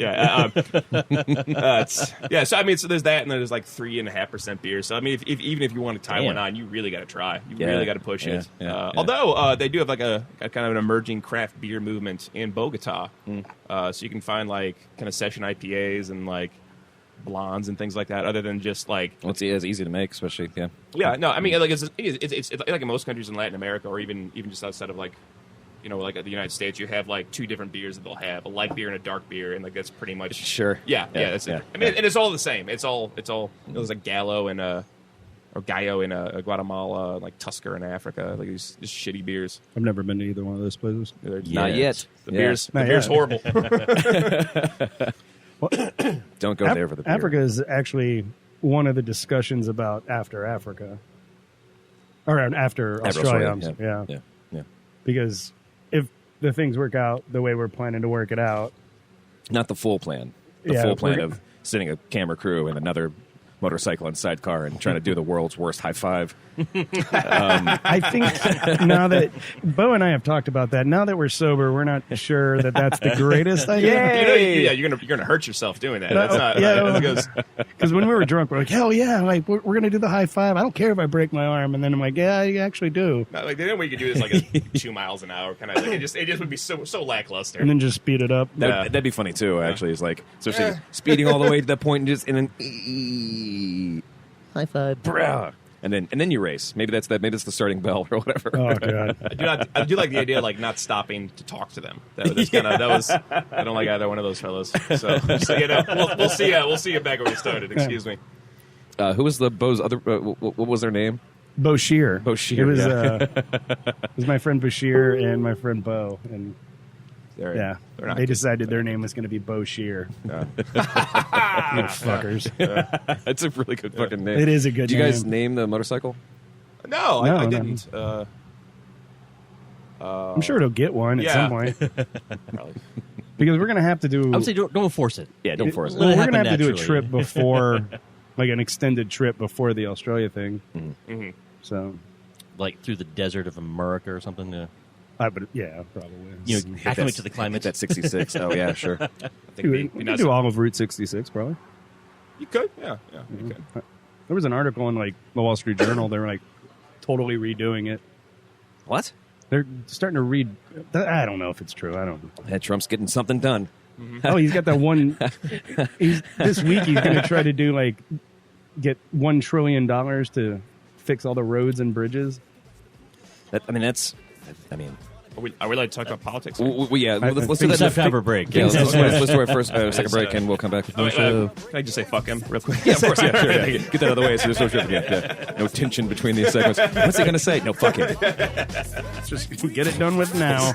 So I mean, so there's that, and then there's like 3.5% beer. So I mean, if even if you want to tie one on, you really got to try. You Yeah. really got to push it. Yeah. Yeah. Although they do have like a kind of an emerging craft beer movement in Bogota, so you can find like kind of session IPAs and like blondes and things like that. Other than just like Well, it's easy to make, especially no, I mean like it's like in most countries in Latin America, or even just outside of like. You know, like at the United States, you have like 2 different beers that they'll have, a light beer and a dark beer, and like that's pretty much Sure. Yeah, that's it. I mean, and it's all the same. It's all. There's like Gallo and or Gallo in Guatemala, like Tusker in Africa, like these just shitty beers. I've never been to either one of those places. Not yet. The Yeah. beer's Not beer's yet. horrible. Don't go there for the beer. Africa is actually one of the discussions about after Africa, or after Australia. Yeah. Because if the things work out the way we're planning to work it out, Not the full plan. The Yeah, full plan we're- of sitting a camera crew and another motorcycle and sidecar and trying to do the world's worst high five. I think now that Bo and I have talked about that, now that we're sober, we're not sure that that's the greatest idea. You're gonna hurt yourself doing that. No, That's not. yeah. Because Because when we were drunk, we're like, hell yeah, like we're going to do the high five. I don't care if I break my arm. And then I'm like, yeah, I actually do. like the only way you could do this like 2 miles an hour kind of. Like, it just would be so lackluster. And then just speed it up. That'd be funny too. Actually, it's like especially speeding all the way to that point and just in an high five, bruh. and then you race. Maybe that's that. Maybe it's the starting bell or whatever. Oh god. I do like the idea of like not stopping to talk to them. That was I don't like either one of those fellows. So we'll see. We'll see you back where we started. Excuse me. Who was the Bo's other? What was their name? Bashir. Bashir, It was yeah. it was my friend Bashir and my friend Bo, and They're not they good. decided their name was going to be Bashir. You fuckers. That's a really good fucking name. It is a good Did you guys name. name the motorcycle? No, No, I no. didn't. I'm sure it'll get one at Yeah. some point Probably. because we're going to have to do. I would say don't force it. Yeah, don't force it. Well, Let it we're going to happen have to do a naturally. trip before, like an extended trip before the Australia thing. Mhm. So, Like through the desert of America or something. I would, yeah, probably. You know, acclimate to the climate. That 66. Oh yeah, sure. I think Dude, be we nice could do all of Route 66, probably. You could, yeah, you could. There was an article in like the Wall Street Journal. They were like totally redoing it. What? They're starting to read. I don't know if it's true. I don't know. That Trump's getting something done. Oh, he's got that one. This week he's going to try to do like get $1 trillion to fix all the roads and bridges. I mean, Are we allowed to talk about politics? yeah. I Let's do think that. so. Let's have a break. Yeah, let's do our first second break, uh, and we'll come back. Oh, wait, can I just say fuck him real quick? Yeah, of course. Yeah, sure. Yeah. Get that out of the way so there's no tripping. Yeah. No tension between these segments. What's he going to say? No, fuck him. Just get it done with now.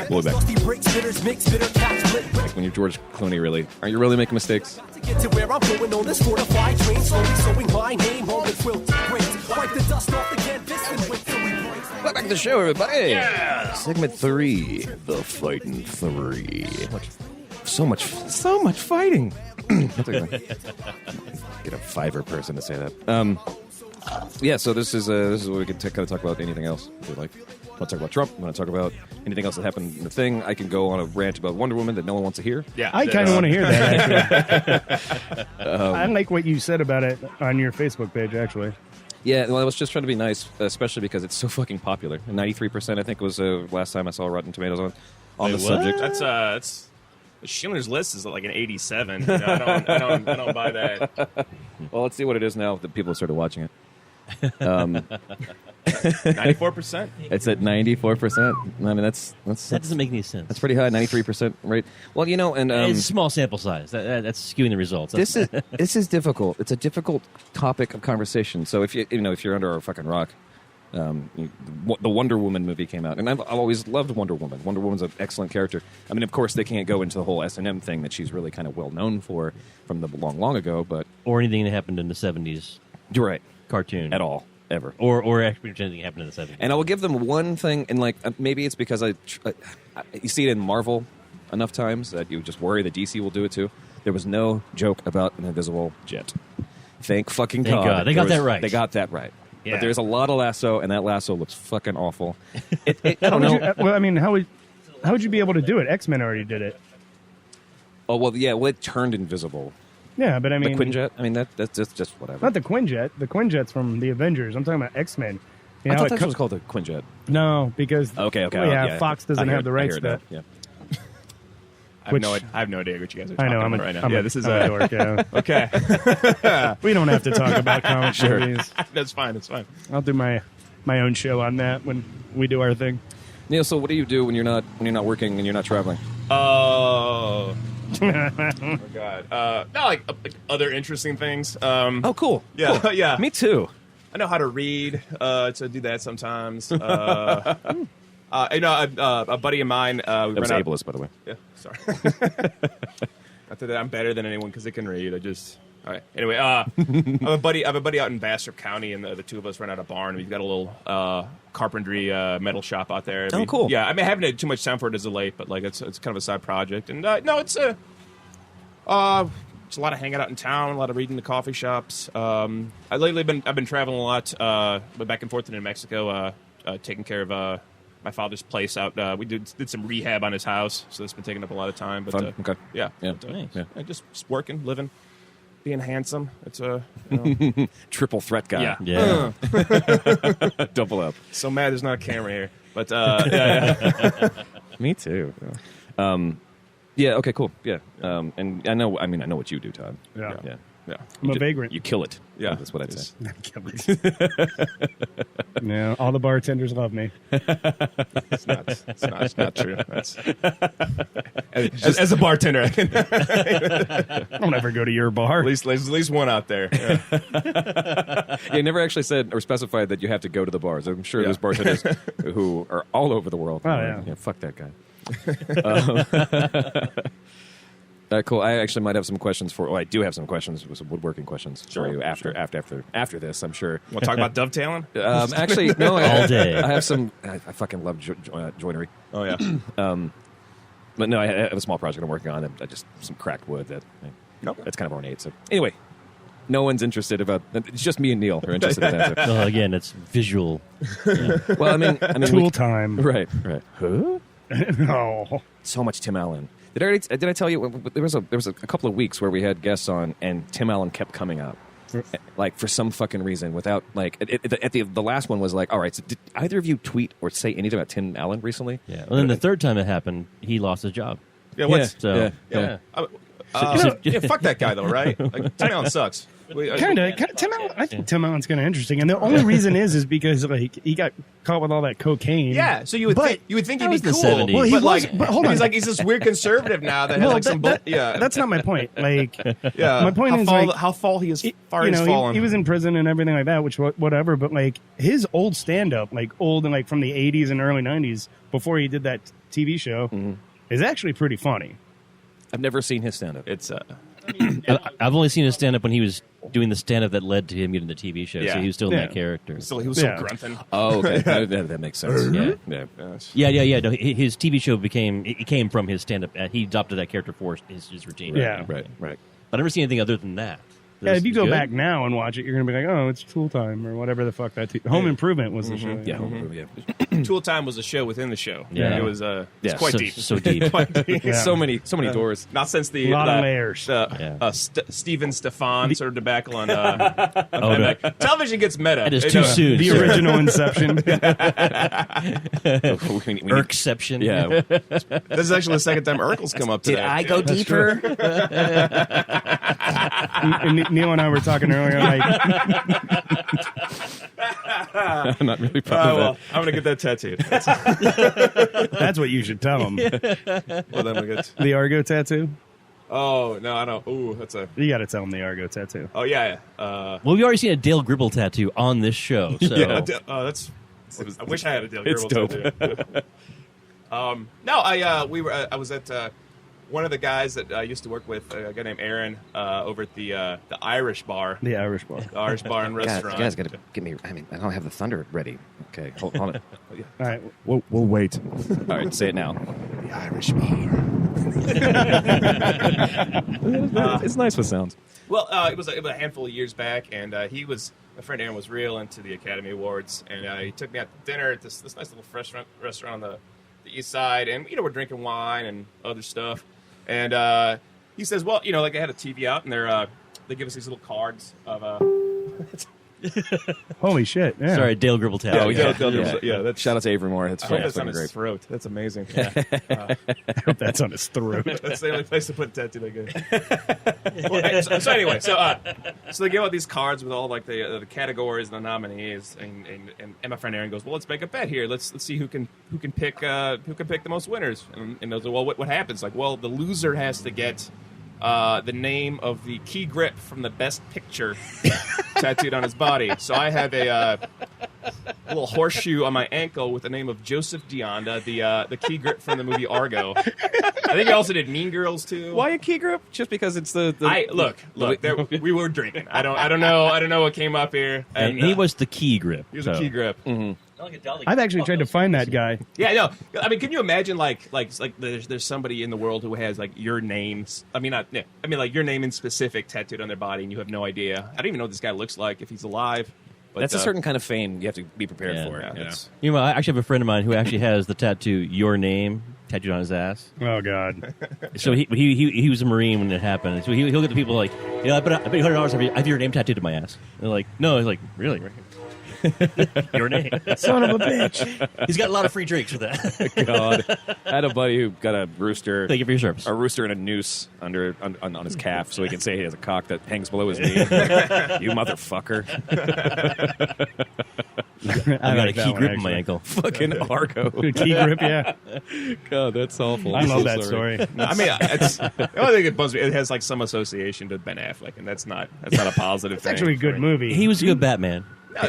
We'll be back. Dusty breaks, bitters, mix, bitter caps, split, When you're George Clooney, really, are you really making mistakes? to get to where I'm going on this fortified train, slowly sewing my name on the quilted braids. Wipe the dust off the canvas and wait till we break. Welcome back to the show, everybody. Yeah. Segment 3, the Fighting 3. So much fighting. Get a Fiverr person to say that. Yeah, so this is what we can kind of talk about. Anything else? If you'd like, want to talk about Trump? Want to talk about anything else that happened in the thing? I can go on a rant about Wonder Woman that no one wants to hear. Yeah, I kind of want to hear that. Actually. I like what you said about it on your Facebook page. Actually, Yeah, well, I was just trying to be nice, especially because it's so fucking popular. 93%, I think, was last time I saw Rotten Tomatoes on Wait, the what? subject. That's Schindler's List is like an 87. I don't buy that. Well, let's see what it is now that people have started watching it. 94%. It's at 94%. I mean, that's That doesn't make any sense. pretty high. 93%, right? Well, and It's a small sample size. That's skewing the results. this is difficult. It's a difficult topic of conversation. So if you're under a fucking rock, the Wonder Woman movie came out, and I've always loved Wonder Woman. Wonder Woman's an excellent character. I mean, of course, they can't go into the whole S&M thing that she's really kind of well known for from the long ago. But or anything that happened in the 70s you're right, cartoon. at all, ever. Or actually anything happened in the 70s. And I will give them one thing, and maybe it's because you see it in Marvel enough times that you just worry that DC will do it too. There was no joke about an invisible jet. Thank fucking Thank God. They got that right. They got that right. Yeah. But there's a lot of lasso, and that lasso looks fucking awful. I don't know. well, I mean, how would you be able to do it? X-Men already did it. Oh well, yeah. Well, it turned invisible. Yeah, but I mean, The Quinjet. I mean, that's just whatever. not the Quinjet. The Quinjet's from the Avengers. I'm talking about X-Men. You I know, thought it that co- was called the Quinjet. No, because Okay. well, yeah, Fox doesn't I hear have the it. I rights hear to it that. now. Yeah. I have no idea what you guys are I talking know. about right now. I'm Yeah, a, this is I'm a dork. Yeah. okay. We don't have to talk about comic movies. That's fine. That's fine. I'll do my own show on that when we do our thing. Neil, so what do you do when you're not working and you're not traveling? Oh God. No, like other interesting things. Oh, cool. Yeah, Cool. yeah. Me too. I know how to read. To do that sometimes. A buddy of mine. That was ableist, by the way. Yeah, sorry. Not that I'm better than anyone because they can read. All right. Anyway, I have a buddy out in Bastrop County, and the two of us run out a barn. We've got a little carpentry metal shop out there. Oh, cool. Yeah, I mean, I haven't had too much time for it as of late, but like it's kind of a side project. And no, it's a lot of hanging out in town, a lot of reading the coffee shops. I've been traveling a lot, but back and forth to New Mexico, taking care of my father's place out. We did some rehab on his house, so that's been taking up a lot of time. But Fun. Okay. yeah, Yeah. But, Nice. Yeah. just working, living, being handsome. It's Triple threat guy. yeah. Yeah. Double up. So mad there's not a camera here, but yeah. Me too. Yeah. Okay. Cool. Yeah. And I know what you do, Todd. Yeah. Yeah. Yeah. I'm a vagrant. You kill it. Yeah. That's what I'd say. Yeah, all the bartenders love me. It's not true. That's, as a bartender, I can, I'll never go to your bar. there's at least one out there. Yeah. Yeah, you never actually said or specified that you have to go to the bars. I'm sure Yeah. there's bartenders who are all over the world. Oh, yeah. Fuck that guy. Cool. I actually might have some questions for. Oh, I do have some questions, some woodworking questions for you after this. I'm sure. Want to talk about dovetailing? Actually, no. All day. I have some. I fucking love joinery. Oh yeah. But no, I have a small project I'm working on. I just some cracked wood that's kind of ornate. So anyway, no one's interested about. It's just me and Neil who are interested in that. So. Well, again, it's visual. Well, I mean, Tool time. Right. Huh? No. So much Tim Allen. Did I tell you there was a couple of weeks where we had guests on and Tim Allen kept coming up, like for some fucking reason without like at the last one was like, all right, so did either of you tweet or say anything about Tim Allen recently? Yeah. Well, then the third time it happened, he lost his job. Yeah. What's So Yeah. yeah, fuck that guy though, right? Like, Tim Allen sucks. Kind of. Tim Allen. I think Tim Allen's kind of interesting, and the only reason is because like he got caught with all that cocaine. Yeah, so you would think he'd be was the cool. 70s. Well, he but was- like, but hold on. he's this weird conservative now that has like some. That's not my point. Like, yeah. my point is how far he is far you he's know, fallen. he was in prison and everything like that, which whatever. But like his old stand up, like old and like from the '80s and early '90s, before he did that TV show, is actually pretty funny. I've never seen his stand up. It's I've only seen his stand-up when he was doing the stand-up that led to him getting the TV show, so Yeah. he was still in Yeah. that character. he was still Yeah. grunting. Oh, okay. that makes sense. Yeah. Yeah. Yeah. No, his TV show came from his stand-up. He adopted that character for his routine. Yeah. Right. I've never seen anything other than that. Yeah, if you go Good? back now and watch it, you're gonna be like, oh, it's Tool Time or whatever the fuck that. Home Improvement was the show. Yeah. Tool Time was a show within the show. Yeah. It was it's quite so, deep. So deep. Quite deep. Yeah. So many doors. Not since the A lot of layers. Stephen Stefan sort of debacle on no. television gets meta. That is too soon. The original Inception. Irkception. Yeah. This is actually the second time Urkel's come up today. Did I go deeper? And Neil and I were talking earlier, like, I'm not really proud of that. I'm gonna get that tattooed. that's what you should tell him. Well, then we get. The Argo tattoo. Oh no, I don't. Ooh, that's a. You got to tell him the Argo tattoo. Oh yeah. Well, we've already seen a Dale Gribble tattoo on this show. So. Yeah. That's. I wish I had a Dale It's Gribble dope. tattoo. No, I was at one of the guys that I used to work with, a guy named Aaron, over at the Irish bar. The Irish bar. The Irish bar and restaurant. You guys got to get me. I mean, I don't have the thunder ready. Okay, hold on. All right. We'll wait. All right, say it now. The Irish bar. It's nice with sounds. Well, it was a handful of years back, and my friend Aaron was real into the Academy Awards, and he took me out to dinner at this nice little restaurant on the east side, and we're drinking wine and other stuff, and he says, well, like they had a TV out, and they give us these little cards of Holy shit. Yeah. Sorry, Dale Gribble tattoo. that's Shout out to Avery Moore. That's I hope that's fucking on his great. throat. That's amazing. I hope that's on his throat. That's the only place to put a tattoo that good. Well, so anyway, so they give out these cards with all like the categories and the nominees, and my friend Aaron goes, well, let's make a bet here. Let's see who can pick the most winners. And those are, well, what happens? Like, well, the loser has to get the name of the key grip from the Best Picture tattooed on his body. So I have a little horseshoe on my ankle with the name of Joseph Deonda, the key grip from the movie Argo. I think I also did Mean Girls too. Why a key grip? Just because it's the Look. We were drinking. I don't know what came up here. And he was the key grip. He was a key grip. I've actually tried to find that guy. Yeah, no. I mean, can you imagine like there's somebody in the world who has like your names? I mean, like your name in specific tattooed on their body, and you have no idea. I don't even know what this guy looks like if he's alive. But, That's a certain kind of fame you have to be prepared for. yeah, you know? it's- I actually have a friend of mine who actually has the tattoo "Your Name" tattooed on his ass. Oh, God. So he was a Marine when it happened. So he'll get the people like, I bet $100 I have your name tattooed to my ass. And they're like, no. He's like, really? Your name. Son of a bitch. He's got a lot of free drinks for that. God, I had a buddy who got a rooster. Thank you for your service. A rooster and a noose on his calf, so he can say he has a cock that hangs below his knee. You motherfucker! I've got a key grip in my ankle. Fucking Argo. Key grip, yeah. God, that's awful. I I'm love so that sorry. story. I mean, the only thing that bums me, it has like some association to Ben Affleck, and that's not a positive It's thing. actually a good movie. He was a good Batman.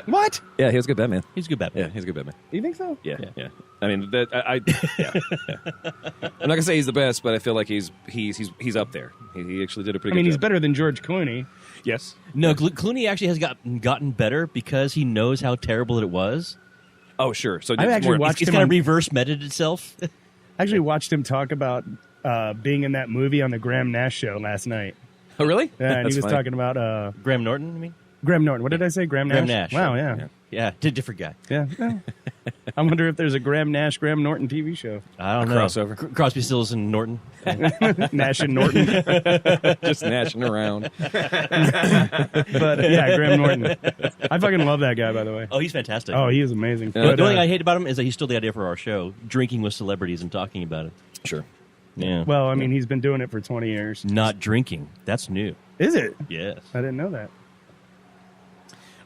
What? Yeah, he was a good Batman. He's a good Batman. Yeah, he's a good Batman. You think so? Yeah. I mean, yeah. I'm not gonna say he's the best, but I feel like he's up there. He actually did a pretty. I mean, good he's job. better than George Clooney. Yes. No, Clooney actually has gotten better because he knows how terrible it was. Oh, sure. So I actually watched It's him kind of on- reverse meted itself. I actually watched him talk about being in that movie on the Graham Nash show last night. Oh, really? Yeah, and That's he was funny. talking about Graham Norton, I mean? Graham Norton. What did I say? Graham Nash? Graham Nash. Wow, yeah. Yeah, different guy. Yeah. I wonder if there's a Graham Nash, Graham Norton TV show. I don't A know. crossover. Crosby, Stills, and Norton. Nash and Norton. Just gnashing around. But yeah, Graham Norton. I fucking love that guy, by the way. Oh, he's fantastic. Oh, he is amazing. Yeah. The But, only thing I hate about him is that he stole the idea for our show, drinking with celebrities and talking about it. Sure. Yeah. well, I mean, he's been doing it for 20 years. Not drinking. That's new. Is it? Yes. I didn't know that.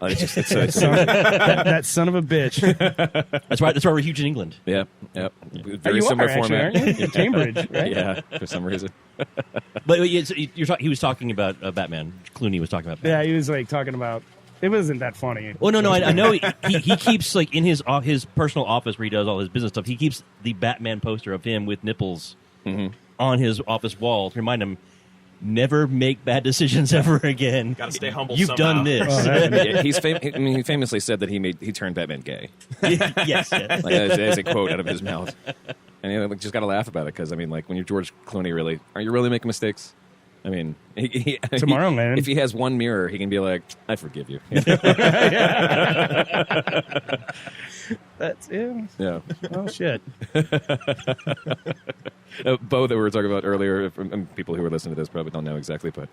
It's That son of a bitch. That's why we're huge in England. yeah. Very you similar are, actually, format. aren't you? In Cambridge, right? Yeah, for some reason. But he was talking about Batman. Clooney was talking about Batman. Yeah, he was like talking about. It wasn't that funny. Oh no, I know he keeps like in his personal office where he does all his business stuff. He keeps the Batman poster of him with nipples on his office wall to remind him never make bad decisions ever again. Gotta stay humble You've somehow. done this. Oh, that- He famously said that he turned Batman gay. yes. Like, as a quote out of his mouth. And you just got to laugh about it because, I mean, like, when you're George Clooney, really, are you really making mistakes? I mean, Tomorrowland. If he has one mirror, he can be like, I forgive you. That's yeah. Yeah. Oh shit. Bo that we were talking about earlier, and people who are listening to this probably don't know exactly, but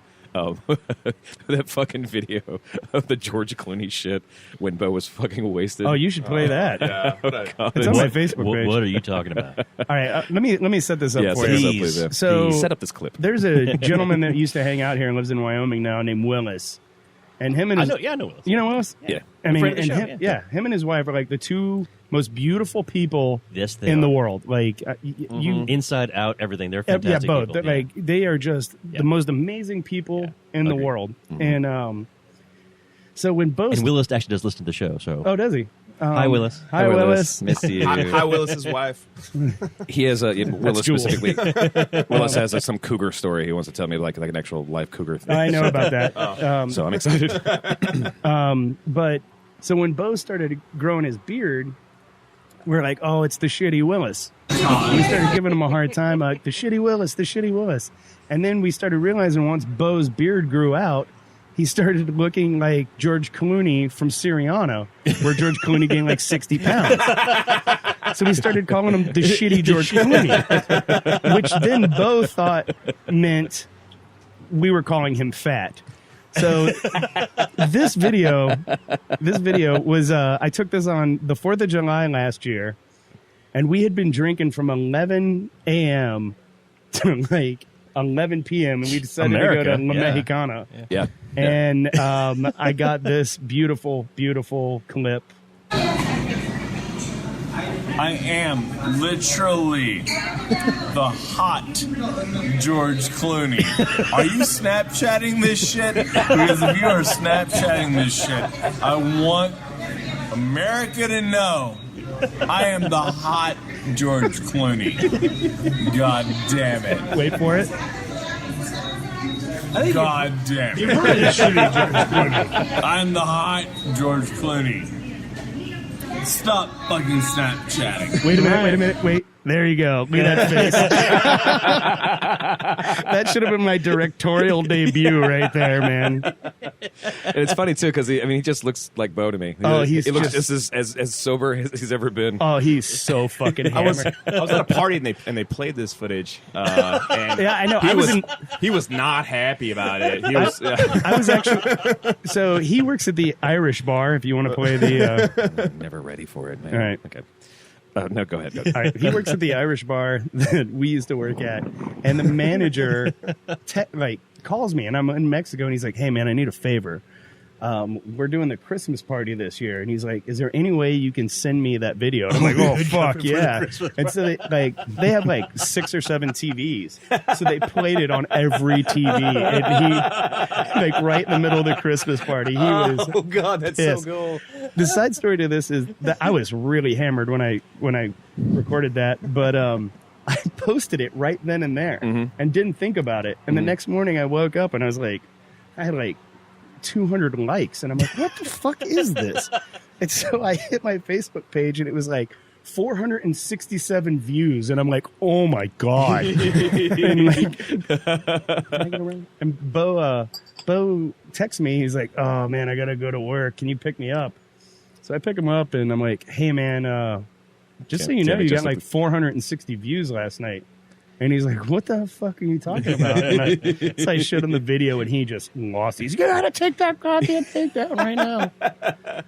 that fucking video of the George Clooney shit when Bo was fucking wasted. Oh, you should play that. Yeah. God, It's on my Facebook page. What are you talking about? All right, let me set this up yeah, for set this you. up, please. Yeah. So- set up this clip. There's a gentleman that used to hang out here and lives in Wyoming now named Willis, and him and I his, know. Yeah, I know. Willis. you know Willis? Yeah. I mean, Friend of the and show, him, yeah. him and his wife are like the two most beautiful people Yes, they in the are. world. Like you, Inside out, everything. They're yeah, fantastic. both. people. They're, like they are just the most amazing people in the Agreed. world. And so when Bo, And Willis actually does listen to the show. So oh, does he? Hi, Willis. Hi, Willis. Miss you. Hi, Willis's wife. He has Willis Jewel. specifically. Willis has some cougar story he wants to tell me, like an actual live cougar thing. I know about that. So I'm excited. But so when Bo started growing his beard, we're like, oh, it's the shitty Willis. And we started giving him a hard time, like the shitty Willis, the shitty Willis. And then we started realizing once Bo's beard grew out, he started looking like George Clooney from Siriano, where George Clooney gained like 60 pounds. So we started calling him the shitty George Clooney, which then Bo thought meant we were calling him fat. So this video was I took this on the 4th of July last year, and we had been drinking from 11 a.m. to like 11 p.m. and we decided to go to La Mexicana. Yeah. And I got this beautiful, beautiful clip. I am literally the hot George Clooney. Are you Snapchatting this shit? Because if you are Snapchatting this shit, I want America to know I am the hot George Clooney. God damn it. Wait for it. God damn it. Really shitty George Clooney. I'm the hot George Clooney. Stop fucking Snapchatting. Wait a minute. Wait. There you go. Look at that face. That should have been my directorial debut right there, man. And it's funny too because he just looks like Bo to me. He looks just as sober as he's ever been. Oh, he's so fucking hammered. I was at a party and they played this footage. And Yeah, I know. He was not happy about it. He was. I was actually. So he works at the Irish bar. If you want to play the. Never ready for it, man. All right. Okay. No, go ahead. All right, he works at the Irish bar that we used to work at, and the manager calls me, and I'm in Mexico, and he's like, "Hey, man, I need a favor. We're doing the Christmas party this year," and he's like, "Is there any way you can send me that video?" And I'm like, "Oh fuck yeah!" And so they have like 6 or 7 TVs, so they played it on every TV, and he right in the middle of the Christmas party, he was. Oh God, that's pissed. so cool. The side story to this is that I was really hammered when I recorded that, but I posted it right then and there and didn't think about it. And the next morning I woke up and I was like, I had like 200 likes, and I'm like, what the fuck is this? And so I hit my Facebook page, and it was like 467 views, and I'm like, oh my god. and Bo texts me. He's like, oh man, I gotta go to work. Can you pick me up? So I pick him up, and I'm like, hey man, just so you know, you got like 460 views last night. And he's like, what the fuck are you talking about? And so I showed him the video, and he just lost it. He's, you gotta take that goddamn takedown right now.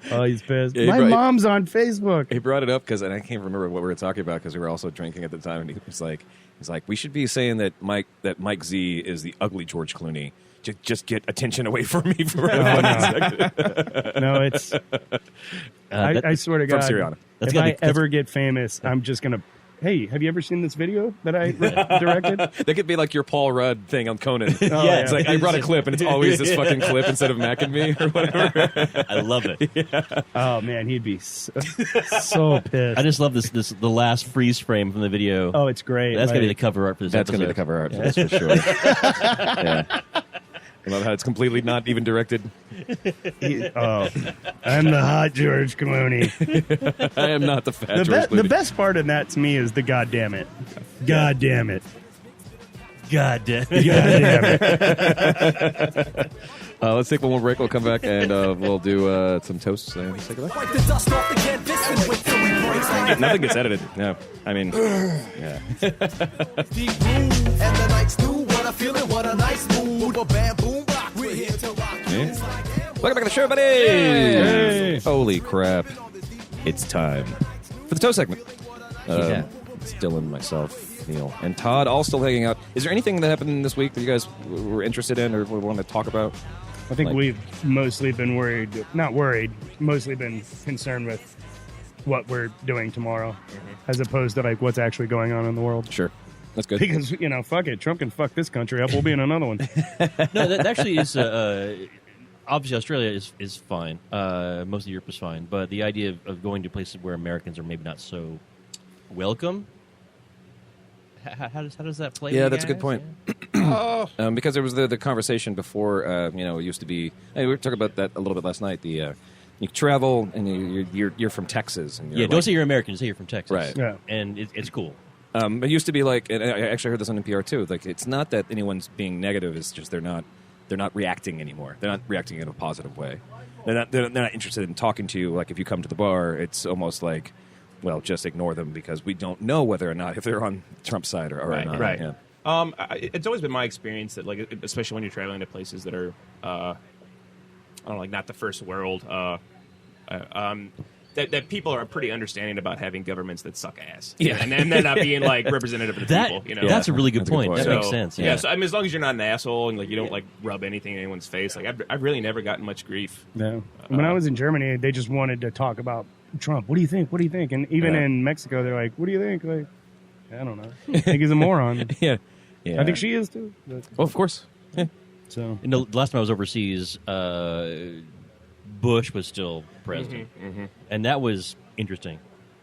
Oh, he's pissed. Yeah, My mom's on Facebook. He brought it up because, and I can't remember what we were talking about because we were also drinking at the time. And he was like, we should be saying that Mike Z is the ugly George Clooney. Just get attention away from me for one second. No, it's. I swear to God, Syriana. If I ever get famous, I'm just gonna. Hey, have you ever seen this video that I directed? That could be like your Paul Rudd thing on Conan. Yeah. It's like I brought a clip, and it's always this fucking clip instead of Mac and me or whatever. I love it. Yeah. Oh man, he'd be so pissed. I just love the last freeze frame from the video. Oh, it's great. That's gonna be the cover art for this That's episode. going to be the cover art for this for sure. Yeah. I love how it's completely not even directed. I'm the hot George Clooney. I am not the fat George Clooney. The best part in that to me is the goddamn it. God damn it. God damn. God damn it. Let's take one more break. We'll come back and we'll do some toasts and say goodbye. Wipe the dust off the canvas and wait till we break. Nothing gets edited. No, I mean, yeah. Deep groove and the night's new. What a feeling, what a nice mood. A bam boom rock. We're here to rock. Yeah. Welcome back to the show, buddy. Hey. Holy crap! It's time for the toast segment. Yeah. It's Dylan, myself, Neil, and Todd all still hanging out. Is there anything that happened this week that you guys were interested in or want to talk about? I think we've mostly been mostly been concerned with what we're doing tomorrow, as opposed to like what's actually going on in the world. Sure. That's good. Because, fuck it. Trump can fuck this country up. We'll be in another one. No, that actually is. Obviously, Australia is fine. Most of Europe is fine. But the idea of going to places where Americans are maybe not so welcome. How does that play? Yeah, that's a good point. Because there was the conversation before. It used to be. We were talking about that a little bit last night. You travel and you're from Texas. And you're don't say you're American. Say you're from Texas. Right. Yeah. And it's cool. It used to be like, and I actually heard this on NPR too. Like, it's not that anyone's being negative; it's just they're not reacting anymore. They're not reacting in a positive way. They're not interested in talking to you. Like, if you come to the bar, it's almost like, well, just ignore them because we don't know whether or not if they're on Trump's side or not. Right. Yeah. It's always been my experience that, like, especially when you're traveling to places that are, I don't know, like not the first world. That people are pretty understanding about having governments that suck ass. Yeah. And then they're not being like representative of the people. That's a really good point. That's That a makes sense. Yeah. So I mean, as long as you're not an asshole and like you don't like rub anything in anyone's face, like I've really never gotten much grief. No. When I was in Germany, they just wanted to talk about Trump. What do you think? What do you think? And even in Mexico, they're like, what do you think? Like, I don't know. I think he's a moron. Yeah. I think she is too. But, Well, of course. Yeah. so The last time I was overseas, Bush was still president, and that was interesting.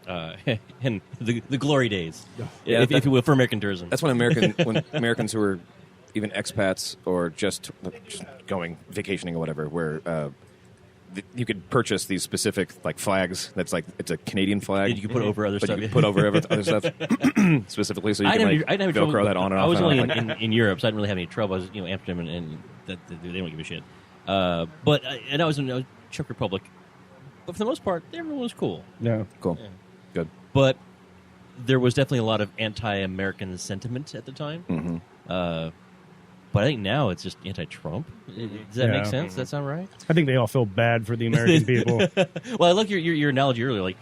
And the glory days, Yeah, if you will, for American tourism. That's when Americans who are even expats or just going vacationing or whatever, where you could purchase these specific like flags. That's like it's a Canadian flag. And you can put over other but stuff. you can put over other stuff specifically, so you can like I didn't have Velcro trouble. that on and off. I was and only on. in Europe, so I didn't really have any trouble. I was Amsterdam and they don't give a shit. But I was in Czech Republic, but for the most part, everyone was cool. Yeah. Cool, good. But there was definitely a lot of anti-American sentiment at the time. Mm-hmm. But I think now it's just anti-Trump. Does that make sense? Does that sound right? I think they all feel bad for the American people. Well, I like your analogy earlier. Like,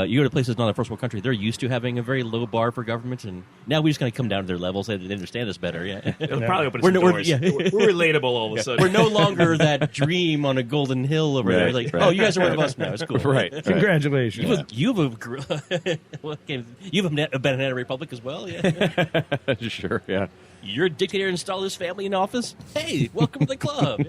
you go to places not a first world country, they're used to having a very low bar for government, and now we just kind of come down to their level so they understand us better. Yeah, It'll probably open We're some no- doors. yeah. We're relatable all of a sudden. we're no longer that dream on a golden hill over there. Right, Like, right. oh, you guys are one of us now. It's cool, Right. Congratulations. You've a banana republic as well. Yeah, Sure, yeah. you're a dictator and install this family in office. Hey, welcome to the club.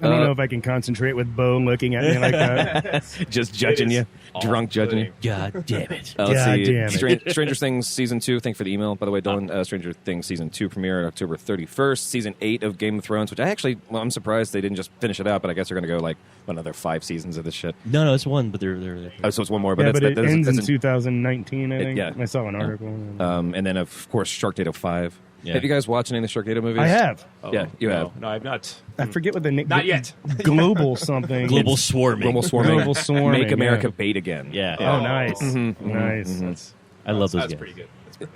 I don't know if I can concentrate with Bo looking at me like that. Just judging you, drunk judging you. God damn it. Let's God see. damn it. Stranger Things Season 2. Thank you for the email, by the way, Dylan. Stranger Things Season 2 premiere October 31st. Season 8 of Game of Thrones, which I'm surprised they didn't just finish it out, but I guess they're going to go like another 5 seasons of this shit. No, it's one, but they're Oh, so it's one more, but Yeah, that's, but it ends in that's 2019, I think. yeah. I saw an article. and then, of course, Sharknado 5. Yeah. Have you guys watched any of the Sharknado movies? I have. Yeah, you have. No, I've not. I forget what the name. Not yet. Global something. global swarming. Global Swarming. Global Swarming, Make America yeah. bait again. Yeah. Oh, nice. Nice. I love those That's guys. pretty good.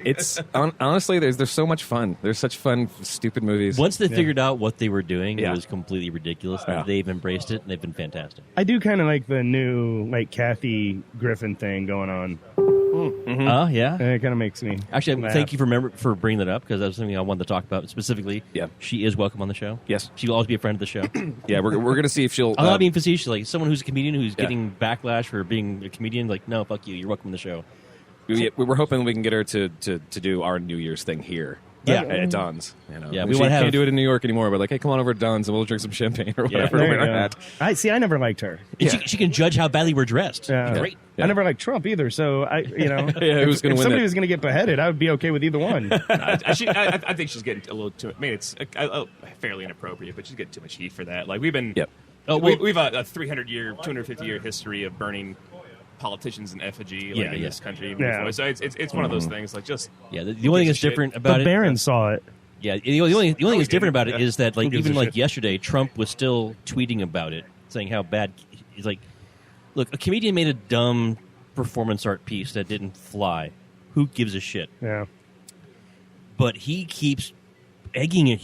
It's honestly, there's so much fun. There's such fun, stupid movies. Once they figured out what they were doing, Yeah. it was completely ridiculous. Yeah. They've embraced it, and they've been fantastic. I do kind of like the new Kathy Griffin thing going on. Oh, yeah. It kind of makes me. Actually, laugh. thank you for bringing that up, because that was something I wanted to talk about specifically. Yeah. She is welcome on the show. Yes. She will always be a friend of the show. Yeah, we're going to see if she'll. I'm not being facetious. Like, someone who's a comedian who's Yeah. getting backlash for being a comedian, like, no, fuck you. You're welcome on the show. we were hoping we can get her to do our New Year's thing here. Yeah. At Don's. Yeah, we we wanna can't have- do it in New York anymore. But like, hey, come on over to Don's and we'll drink some champagne or Yeah. whatever. There we're you go. at. I never liked her. And she can judge how badly we're dressed. Yeah. Great. Yeah. I never liked Trump either. So Yeah, who's gonna if win somebody that? was going to get beheaded, I would be okay with either one. I think she's getting a little too. I mean, it's fairly inappropriate, but she's getting too much heat for that. Like we've been. Yep. Oh, well- we've a 300-year, 250-year history of burning politicians in effigy Yeah, in yeah. this country. Yeah. Before. So it's one of those things. Like just Yeah, the only thing that's shit. different But about it. Barron saw it. Yeah, the only thing that's different about it is that, like, Who gives even a like shit? yesterday, Trump was still tweeting about it, saying how bad. He's like, look, a comedian made a dumb performance art piece that didn't fly. Who gives a shit? Yeah. But he keeps egging it.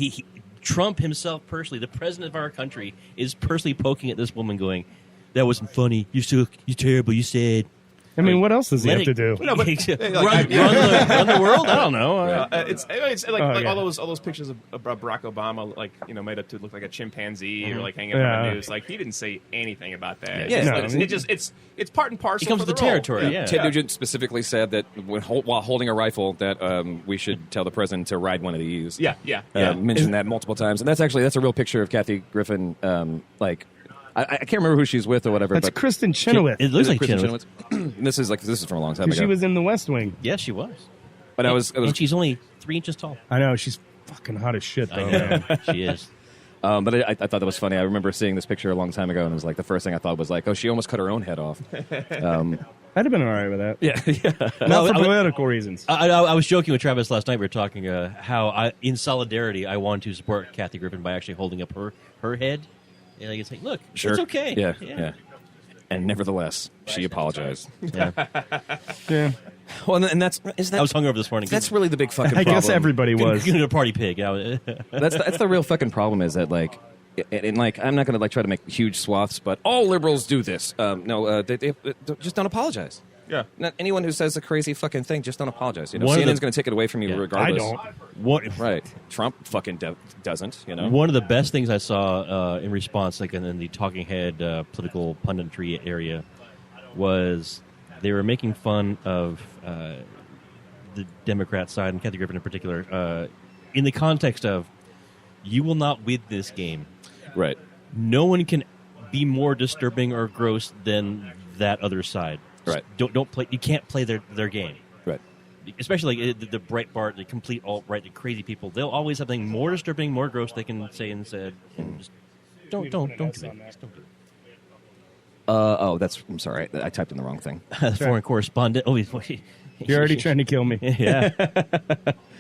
Trump himself personally, the president of our country, is personally poking at this woman, going, "That wasn't funny. You suck. You're terrible. You said." I mean, what else does he Let have it- to do? No, but- run the world. I don't know. it's like yeah. all those pictures of Barack Obama, like made up to look like a chimpanzee or like hanging Yeah. on the news. Like he didn't say anything about that. Yeah. It's part and parcel. It comes for with the the role. territory. Yeah. Ted Nugent specifically said that while holding a rifle, that we should tell the president to ride one of these. Yeah. Mentioned that multiple times, and that's a real picture of Kathy Griffin. I can't remember who she's with or whatever. That's but Kristen Chenoweth. It looks Is it like Kristen Chenoweth. Chenoweth? This is from a long time 'Cause ago. she was in The West Wing. Yes, she was. but I was And she's only 3 inches tall. I know. She's fucking hot as shit, though. I know. Man. She is. but I thought that was funny. I remember seeing this picture a long time ago, and it was like the first thing I thought was like, oh, she almost cut her own head off. I'd have been all right with that. Yeah, Not for I would- political reasons. I was joking with Travis last night. We were talking how, in solidarity, I wanted to support Kathy Griffin by actually holding up her head. And I can say, look, sure, it's okay. Yeah. And nevertheless, she apologized. Yeah. Yeah. Well, and that's I was hungover this morning. That's really the big fucking I problem. guess everybody was. Getting a party pig. That's the real fucking problem is that like, and like I'm not going to like try to make huge swaths, but all liberals do this. They just don't apologize. Yeah. Not anyone who says a crazy fucking thing, just don't apologize. You know, One of CNN's the- going to take it away from you Yeah. regardless. I don't. What? Right. Trump fucking doesn't. You know. One of the best things I saw in response, like in the talking head political punditry area, was they were making fun of the Democrat side and Kathy Griffin in particular, in the context of, you will not win this game. Right. No one can be more disturbing or gross than that other side. Right. Don't play. You can't play their game. Right. Especially like the Breitbart, the complete alt-right, the crazy people. They'll always have something more disturbing, more gross they can say instead. And just don't do it. Just don't do it. I'm sorry. I typed in the wrong thing. Foreign correspondent. Oh, You're already trying to kill me. Yeah.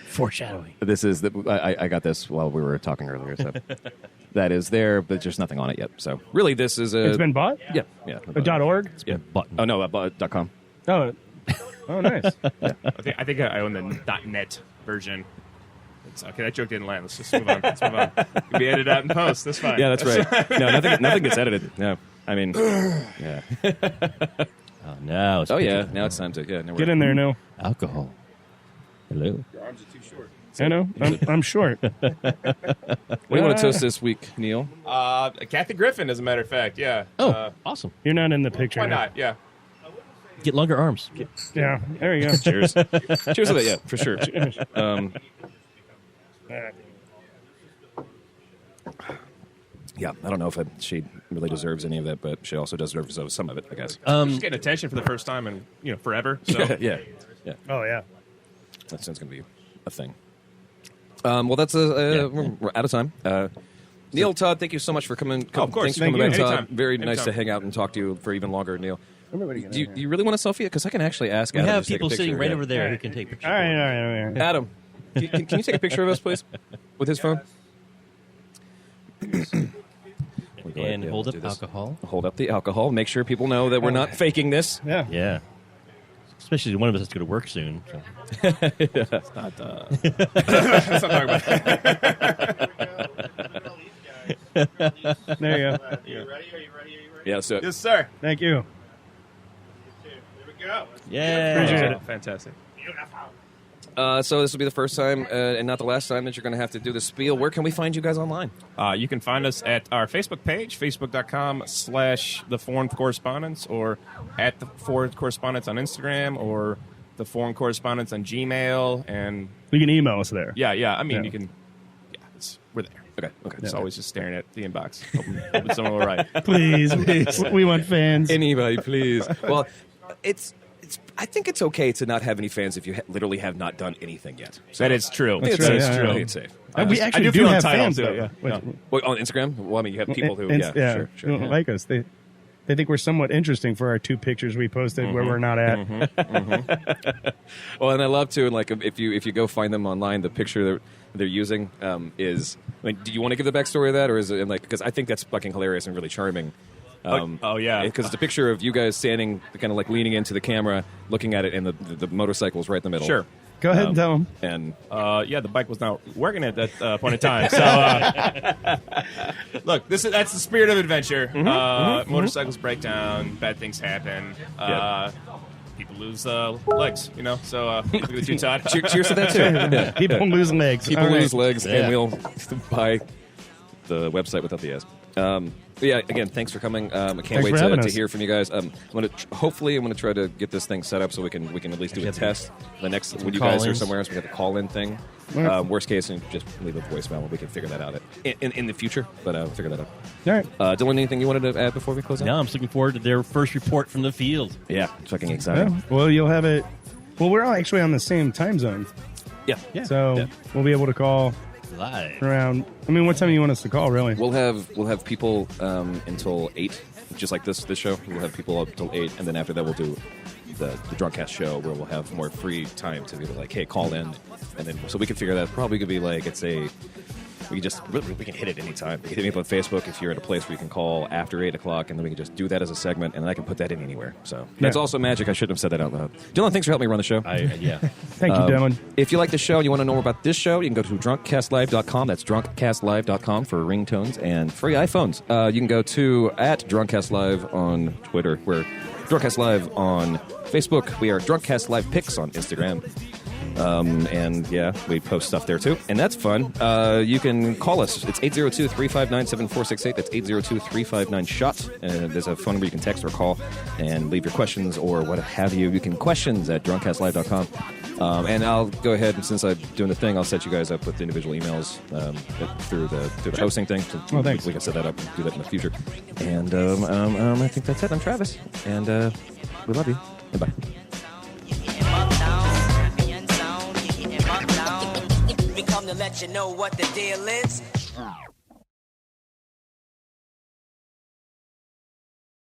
Foreshadowing. This is I got this while we were talking earlier. So that is there, but there's nothing on it yet. So really, this is It's been bought? yeah. .org? Yeah. Button. Oh no, .com. Oh, nice. I think I own the .net version. It's, okay, that joke didn't land. Let's just move on. Let's move on. It can be edited out in post. That's fine. Yeah, that's right. No, nothing gets edited. No, I mean, yeah. Oh, no. It's Oh yeah, now it's time to Get in there, Neil. Alcohol. Hello. Your arms are too short. I know. I'm short. What do you want to toast this week, Neil? Kathy Griffin, as a matter of fact. Yeah. Oh, awesome. You're not in the picture. Why now. not? Yeah. Get longer arms. Yeah, there you go. Cheers. Cheers to that. Yeah, for sure. Yeah, I don't know if she really deserves any of that, but she also deserves some of it, I guess. She's getting attention for the first time in forever. So yeah. Oh, yeah. That's going to be a thing. Well, that's we're out of time. Neil, Todd, thank you so much for coming. of course. Thanks for Thank coming you. back, Todd. Anytime. Very nice Anytime. to hang out and talk to you for even longer, Neil. Everybody Do you really want a selfie? Because I can actually ask We Adam have to take a people picture. sitting right Yeah. over there All who right. can take pictures. All right. Adam, can you take a picture of us, please, with his phone? And hold up do this. alcohol. Hold up the alcohol. Make sure people know that we're not faking this. Yeah. Yeah. Especially one of us has to go to work soon. So. let's not talk about that. There you go. Yeah, so Yes, sir. Thank you. Yeah. Appreciate it. Fantastic. so this will be the first time and not the last time that you're going to have to do the spiel. Where can we find you guys online? You can find us at our Facebook page, facebook.com/The Foreign Correspondents, or at The Foreign Correspondents on Instagram, or The Foreign Correspondents on Gmail. And You can email us there. yeah. I mean, Yeah. you can. Yeah, we're there. Okay. It's always just staring at the inbox, hoping someone will write. Please. We want fans. Anybody, please. Well, it's. I think it's okay to not have any fans if you literally have not done anything yet. That is true. It's true, safe. yeah, I yeah. think it's safe. We I actually do do feel have entitled fans, to it, though. yeah. Which- Yeah. Well, on Instagram? Well, I mean, you have people who, and- sure. don't yeah. like us. They think we're somewhat interesting for our 2 pictures we posted where we're not at. Well, and I love to, and like, if you go find them online, the picture they're using is. I mean, do you want to give the backstory of that, or is it like? Because I think that's fucking hilarious and really charming. Oh, yeah. Because it's a picture of you guys standing, kind of like leaning into the camera, looking at it, and the motorcycle's right in the middle. Sure. Go ahead and tell them. And Yeah, the bike was not working at that point in time. So, look, that's the spirit of adventure. Motorcycles break down, bad things happen. People lose legs, So, look at you, Todd. cheers to that too. Yeah. People lose legs. People All right. lose legs, Yeah. and we'll buy the website without the S. But yeah, again, thanks for coming. I can't wait for having to us. hear from you guys. Hopefully, I'm going to try to get this thing set up so we can at least do a test. The next when you guys are call-ins. somewhere else, we have the call-in thing. Right. Worst case, and just leave a voicemail, and we can figure that out in the future. But we'll figure that out. All right. Dylan, anything you wanted to add before we close out? Now I'm just looking forward to their first report from the field. Yeah, it's fucking exciting. Yeah. Well, you'll have it. Well, we're all actually on the same time zone. Yeah. So Yeah. we'll be able to call Live. around. I mean, what time do you want us to call, really? We'll have people until 8, just like this show. We'll have people up until 8, and then after that we'll do the Drunkcast show where we'll have more free time to be like, hey, call in, and then so we can figure that probably could be like we can hit it anytime. You can hit me up on Facebook if you're at a place where you can call after 8 o'clock, and then we can just do that as a segment, and then I can put that in anywhere. So that's Yeah. also magic. I shouldn't have said that out loud. Dylan, thanks for helping me run the show. Yeah. Thank you, Dylan. If you like the show and you want to know more about this show, you can go to drunkcastlive.com. That's drunkcastlive.com for ringtones and free iPhones. You can go to @drunkcastlive on Twitter. We're Drunkcast Live on Facebook. We are Drunkcast Live Pics on Instagram. And yeah, we post stuff there too. And that's fun. You can call us. It's 802-359-7468. That's 802-359-SHOT. And there's a phone number you can text or call and leave your questions or what have you. You can questions at drunkcastlive.com. And I'll go ahead, and since I'm doing the thing, I'll set you guys up with individual emails through the hosting thing. So Oh, thanks. we can set that up and do that in the future. And I think that's it. I'm Travis. And we love you. Goodbye. We come to let you know what the deal is.